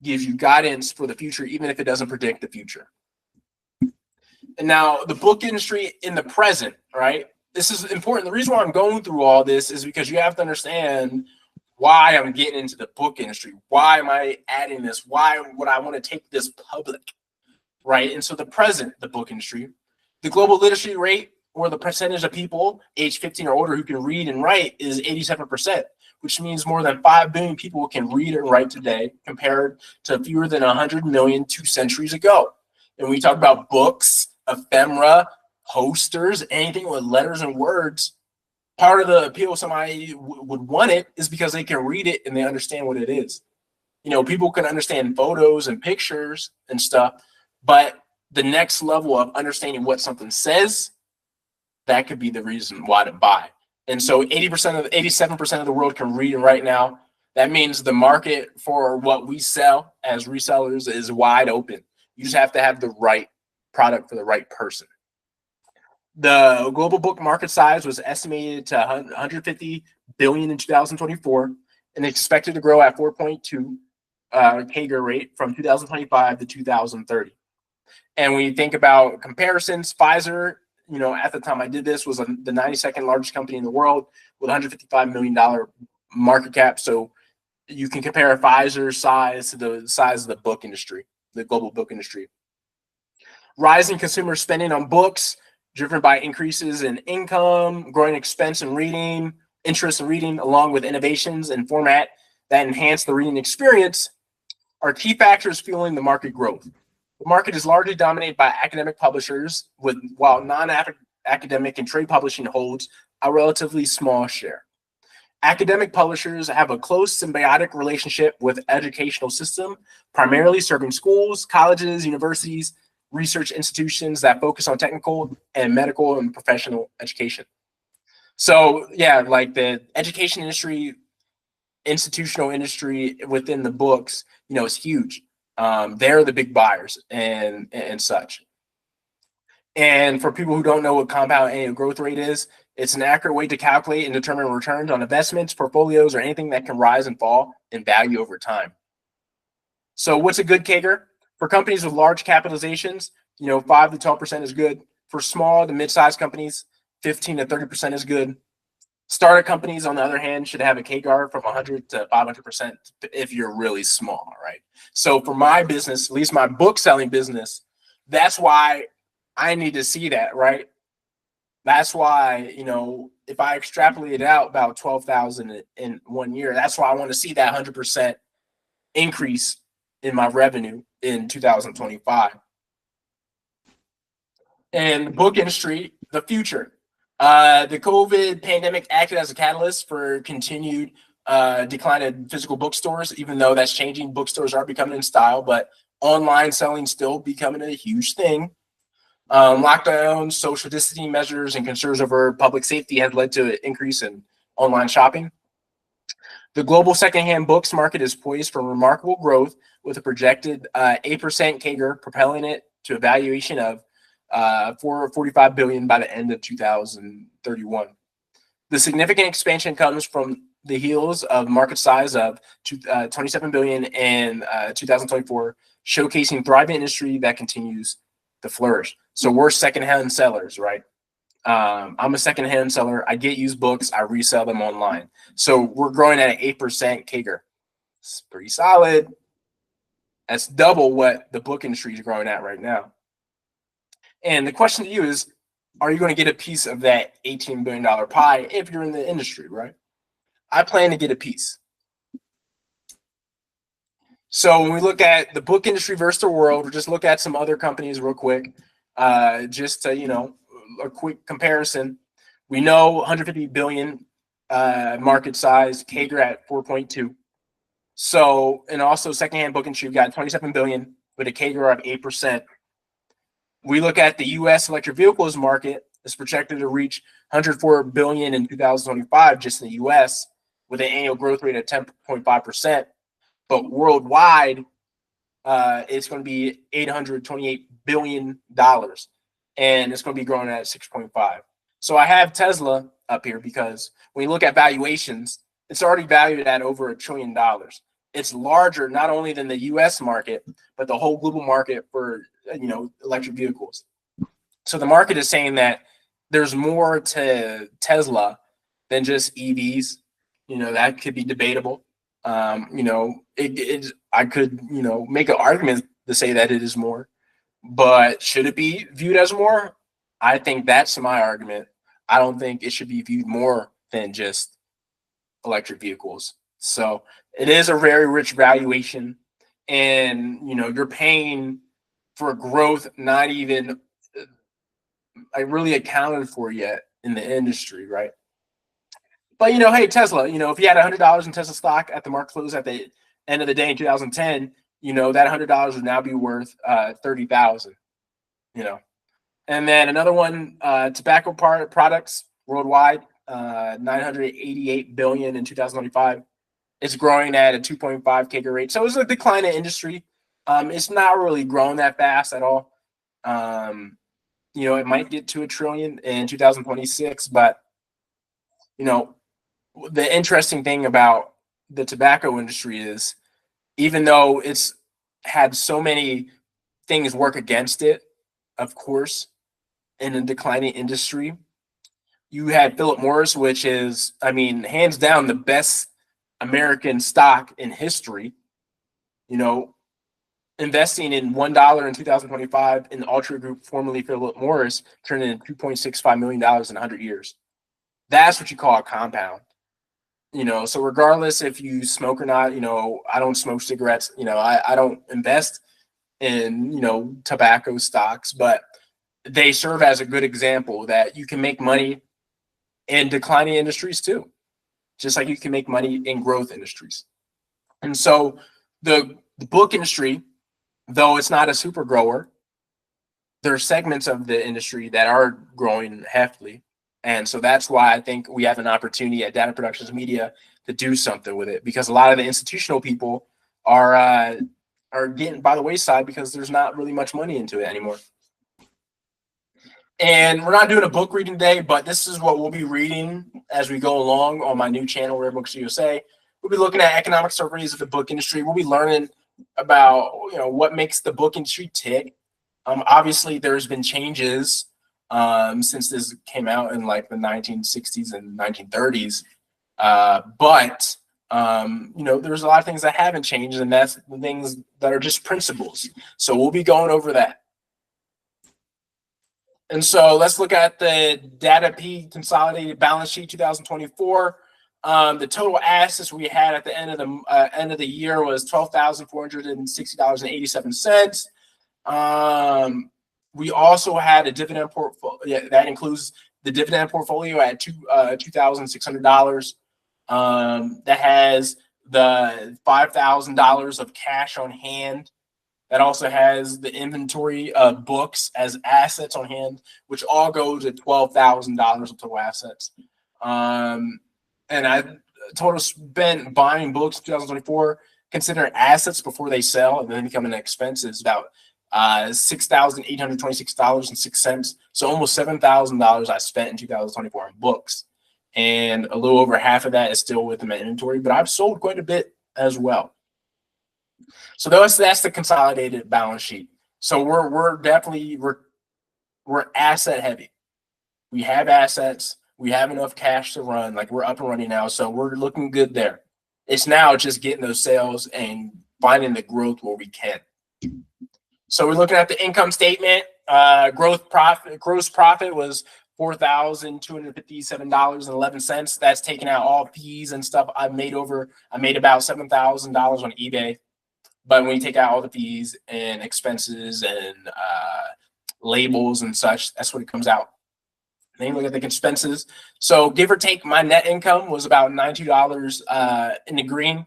gives you guidance for the future, even if it doesn't predict the future. And now the book industry in the present, right? This is important. The reason why I'm going through all this is because you have to understand why I'm getting into the book industry. Why am I adding this? Why would I want to take this public, right? And so the present, the book industry, the global literacy rate, or the percentage of people age 15 or older who can read and write, is 87%, which means more than 5 billion people can read and write today, compared to fewer than 100 million 2 centuries ago. And we talk about books, ephemera, posters, anything with letters and words. Part of the appeal somebody would want it is because they can read it and they understand what it is. You know, people can understand photos and pictures and stuff, but the next level of understanding what something says, that could be the reason why to buy. And so 87% of the world can read and write now. That means the market for what we sell as resellers is wide open. You just have to have the right product for the right person. The global book market size was estimated to 150 billion in 2024 and expected to grow at 4.2 CAGR rate from 2025 to 2030. And when you think about comparisons, Pfizer, you know, at the time I did this, was the 92nd largest company in the world with $155 million market cap. So you can compare Pfizer's size to the size of the book industry, the global book industry. Rising consumer spending on books, driven by increases in income, growing expense in reading, interest in reading, along with innovations in format that enhance the reading experience, are key factors fueling the market growth. The market is largely dominated by academic publishers, while non-academic and trade publishing holds a relatively small share. Academic publishers have a close symbiotic relationship with the educational system, primarily serving schools, colleges, universities, research institutions that focus on technical and medical and professional education. So yeah, like the education industry, institutional industry within the books, you know, is huge. They're the big buyers and such. And for people who don't know what compound annual growth rate is, it's an accurate way to calculate and determine returns on investments, portfolios, or anything that can rise and fall in value over time. So what's a good CAGR? For companies with large capitalizations, you know, 5 to 12% is good. For small to mid-sized companies, 15 to 30% is good. Startup companies, on the other hand, should have a CAGR from 100 to 500% if you're really small, right? So for my business, at least my book selling business, that's why I need to see that, right? That's why, you know, if I extrapolate it out about 12,000 in 1 year, that's why I want to see that 100% increase in my revenue in 2025. And the book industry, the future. The COVID pandemic acted as a catalyst for continued decline in physical bookstores, even though that's changing. Bookstores are becoming in style, but online selling still becoming a huge thing. Lockdowns, social distancing measures, and concerns over public safety has led to an increase in online shopping. The global secondhand books market is poised for remarkable growth, with a projected 8% CAGR, propelling it to a valuation of $445 billion by the end of 2031. The significant expansion comes from the heels of market size of 27 billion in 2024, showcasing thriving industry that continues to flourish. So we're secondhand sellers, right? I'm a secondhand seller. I get used books. I resell them online. So we're growing at an 8% CAGR. It's pretty solid. That's double what the book industry is growing at right now. And the question to you is, are you going to get a piece of that $18 billion pie if you're in the industry, right? I plan to get a piece. So when we look at the book industry versus the world, we'll just look at some other companies real quick, just to, you know, a quick comparison. We know 150 billion market size, CAGR at 4.2. So, and also secondhand book industry, we've got 27 billion with a CAGR of 8%. We look at the U.S. electric vehicles market, it's projected to reach 104 billion in 2025 just in the U.S. with an annual growth rate of 10.5%. But worldwide, it's going to be $828 billion, and it's going to be growing at 6.5. So I have Tesla up here because when you look at valuations, it's already valued at over $1 trillion. it's larger not only than the U.S. market, but the whole global market for electric vehicles. So the market is saying that there's more to Tesla than just EVs. That could be debatable. I could make an argument to say that it is more, but should it be viewed as more? I think that's my argument. I don't think it should be viewed more than just electric vehicles. So it is a very rich valuation, and you're paying for growth not even really accounted for yet in the industry, right? But hey, Tesla, if you had $100 in Tesla stock at the market close at the end of the day in 2010, that $100 would now be worth 30,000. And then another one, tobacco products worldwide, 988 billion in 2025. It's growing at a 2.5 CAGR rate. So it's a declining industry. It's not really growing that fast at all. It might get to $1 trillion in 2026, but the interesting thing about the tobacco industry is, even though it's had so many things work against it, of course, in a declining industry, you had Philip Morris, which is, hands down the best American stock in history. Investing in $1 in 2025 in the Ultra Group, formerly Philip Morris, turned into $2.65 million in 100 years. That's what you call a compound. So regardless if you smoke or not, I don't smoke cigarettes. I don't invest in tobacco stocks, but they serve as a good example that you can make money in declining industries too, just like you can make money in growth industries. And so the book industry, though it's not a super grower, there are segments of the industry that are growing heftily. And so that's why I think we have an opportunity at Data Productions Media to do something with it, because a lot of the institutional people are getting by the wayside because there's not really much money into it anymore. And we're not doing a book reading today, but this is what we'll be reading as we go along on my new channel, Rare Books USA. We'll be looking at economic surveys of the book industry. We'll be learning about what makes the book industry tick. Obviously, there's been changes since this came out in like the 1960s and 1930s. But there's a lot of things that haven't changed, and that's the things that are just principles. So we'll be going over that. And so let's look at the DATAP consolidated balance sheet 2024. The total assets we had at the end of the year was $12,460.87. We also had a dividend portfolio that includes the dividend portfolio at $2,600. That has the $5,000 of cash on hand. That also has the inventory of books as assets on hand, which all go to $12,000 of total assets. And I total spent buying books in 2024, considering assets before they sell and then becoming an expense, is about $6,826.06. So almost $7,000 I spent in 2024 on books, and a little over half of that is still within my inventory. But I've sold quite a bit as well. So that's the consolidated balance sheet. So we're definitely asset heavy. We have assets. We have enough cash to run. Like, we're up and running now, so we're looking good there. It's now just getting those sales and finding the growth where we can. So we're looking at the income statement. Gross profit was $4,257.11. That's taking out all fees and stuff I made about $7,000 on eBay. But when you take out all the fees and expenses and labels and such, that's what it comes out. Then you look at the expenses. So give or take, my net income was about $92 in the green.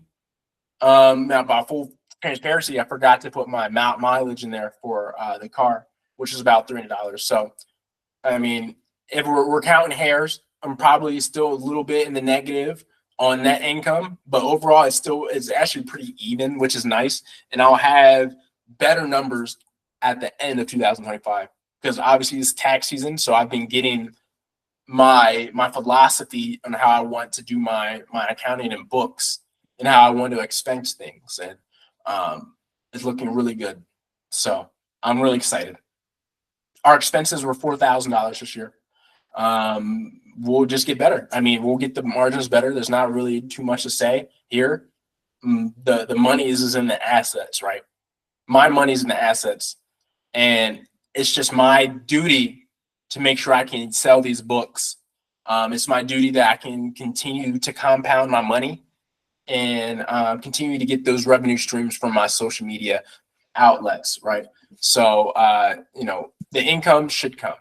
Now, about full transparency, I forgot to put my mileage in there for the car, which is about $300. So, if we're counting hairs, I'm probably still a little bit in the negative on net income, but overall it's actually pretty even, which is nice. And I'll have better numbers at the end of 2025, because obviously it's tax season. So I've been getting my philosophy on how I want to do my accounting and books and how I want to expense things. And it's looking really good. So I'm really excited. Our expenses were $4,000 this year. We'll just get better. I mean, we'll get the margins better. There's not really too much to say here. The money is in the assets, right? My money's in the assets, and it's just my duty to make sure I can sell these books. It's my duty that I can continue to compound my money and continue to get those revenue streams from my social media outlets, right? So, you know, the income should come.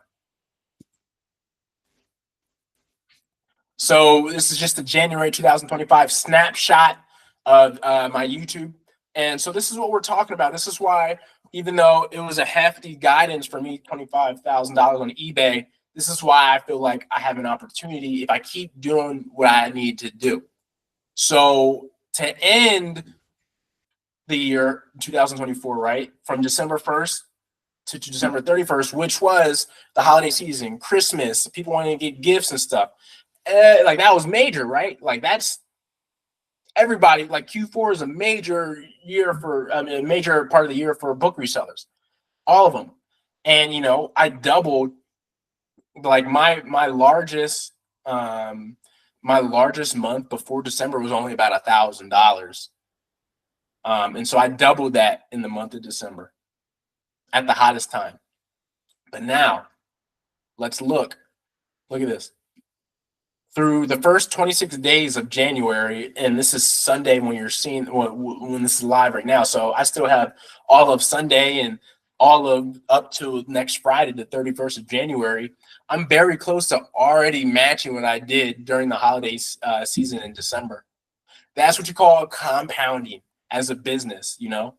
So this is just a January 2025 snapshot of my YouTube. And so this is what we're talking about. This is why, even though it was a hefty guidance for me, $25,000 on eBay, this is why I feel like I have an opportunity if I keep doing what I need to do. So to end the year 2024, right, from December 1st to December 31st, which was the holiday season, Christmas, people wanting to get gifts and stuff. Like that was major, right? Like that's everybody. Like Q4 is a major year for, I mean, a major part of the year for book resellers, all of them. And you know, I doubled. Like my largest month before December was only about $1,000. And so I doubled that in the month of December at the hottest time. But now let's look at this. Through the first 26 days of January, and this is Sunday when you're seeing when this is live right now. So I still have all of Sunday and all of up to next Friday, the 31st of January. I'm very close to already matching what I did during the holiday season in December. That's what you call compounding as a business, you know,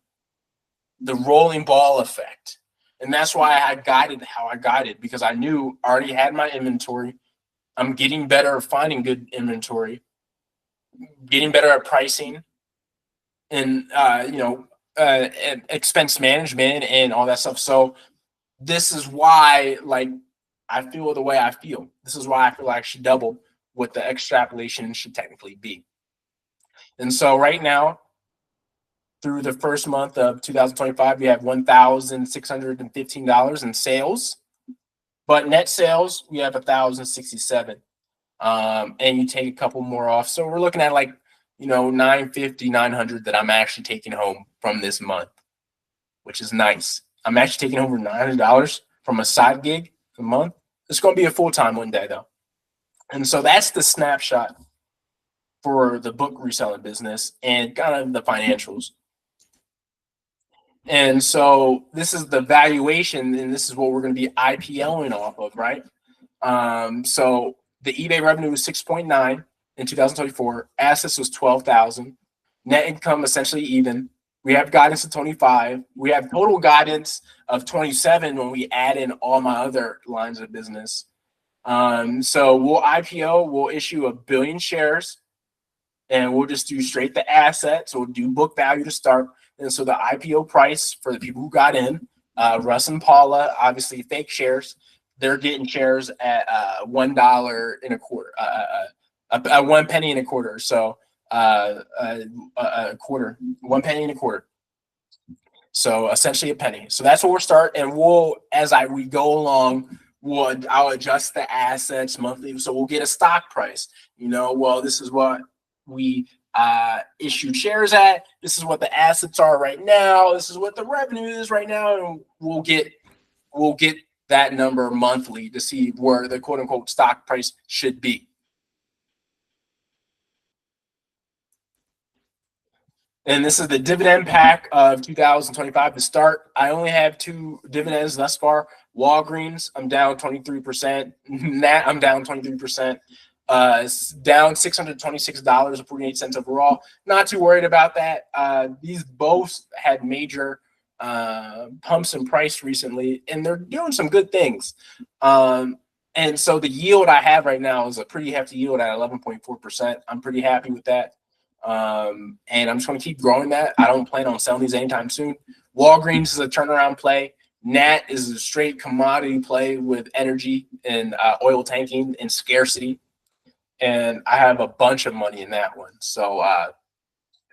the rolling ball effect. And that's why I guided how I guided, because I knew I already had my inventory. I'm getting better at finding good inventory, getting better at pricing, and you know, expense management and all that stuff. So this is why, like, I feel the way I feel. This is why I feel like I should double what the extrapolation should technically be. And so right now, through the first month of 2025, we have $1,615 in sales, but net sales we have 1,067. And you take a couple more off. So we're looking at like, you know, 950, 900 that I'm actually taking home from this month, which is nice. I'm actually taking over $900 from a side gig a month. It's going to be a full-time one day though. And so that's the snapshot for the book reselling business and kind of the financials. And so this is the valuation, and this is what we're going to be IPOing off of, right? So the eBay revenue was 6.9 in 2024. Assets was 12,000. Net income essentially even. We have guidance of 25. We have total guidance of 27 when we add in all my other lines of business. So we'll IPO. We'll issue 1 billion shares, and we'll just do straight the assets. We'll do book value to start. And so the IPO price for the people who got in, Russ and Paula, obviously fake shares. They're getting shares at $1 and a quarter, 1 penny and a quarter. So a quarter, 1 penny and a quarter. So essentially a penny. So that's what we'll start. And we'll, as we go along, I'll adjust the assets monthly. So we'll get a stock price. You know, well, this is what we issued shares at. This is what the assets are right now. This is what the revenue is right now. And we'll get that number monthly to see where the quote unquote stock price should be. And this is the dividend pack of 2025 to start. I only have 2 dividends thus far. Walgreens, I'm down 23%. Nat, I'm down 23%. It's down $626.48 overall. Not too worried about that. These both had major pumps in price recently, and they're doing some good things. And so the yield I have right now is a pretty hefty yield at 11.4%. I'm pretty happy with that. And I'm just going to keep growing that. I don't plan on selling these anytime soon. Walgreens is a turnaround play. Nat is a straight commodity play with energy and oil tanking and scarcity. And I have a bunch of money in that one. So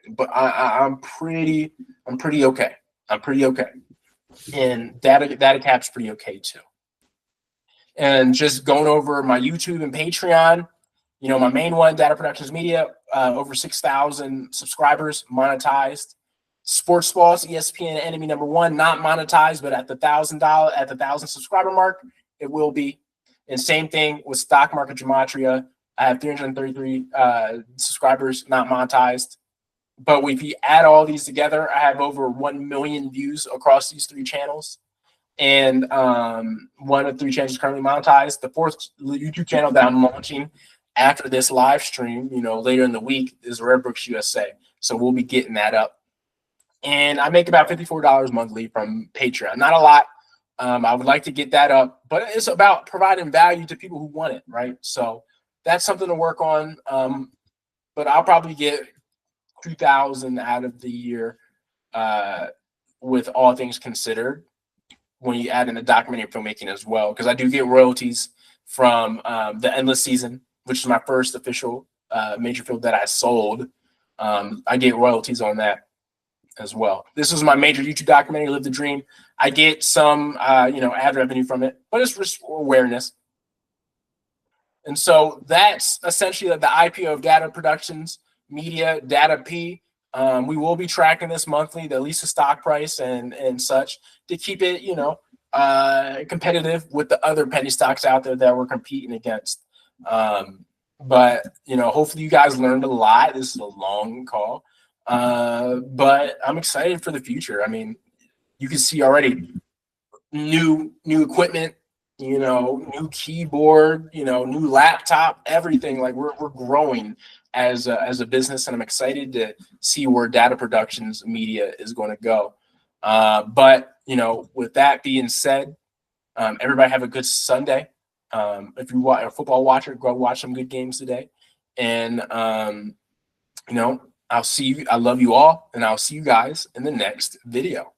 but I'm pretty okay. I'm pretty okay. And DATAP's pretty okay too. And just going over my YouTube and Patreon, you know, my main one, Data Productions Media, over 6,000 subscribers, monetized. Sports Boss, ESPN, Enemy #1, not monetized, but at the $1,000 subscriber mark, it will be. And same thing with Stock Market Gematria. I have 333 subscribers, not monetized. But if you add all these together, I have over 1 million views across these 3 channels. And one of 3 channels is currently monetized. The 4th YouTube channel that I'm launching after this live stream, you know, later in the week, is Red Brooks USA. So we'll be getting that up. And I make about $54 monthly from Patreon. Not a lot. I would like to get that up, but it's about providing value to people who want it, right? So that's something to work on. But I'll probably get 2,000 out of the year with all things considered when you add in the documentary filmmaking as well, because I do get royalties from the Endless Season, which is my first official major film that I sold. I get royalties on that as well. This is my major YouTube documentary, Live the Dream. I get some, you know, ad revenue from it, but it's just awareness. And so that's essentially the IPO of Data Productions Media, DATAP. We will be tracking this monthly, at least the stock price and such, to keep it, you know, competitive with the other penny stocks out there that we're competing against. But, you know, hopefully you guys learned a lot. This is a long call. But I'm excited for the future. I mean, you can see already new equipment, you know, new keyboard, you know, new laptop, everything. Like we're growing as a business, and I'm excited to see where Data Productions Media is going to go. But you know, with that being said, everybody have a good Sunday. If you are a football watcher, go watch some good games today. And you know, I'll see you. I love you all, and I'll see you guys in the next video.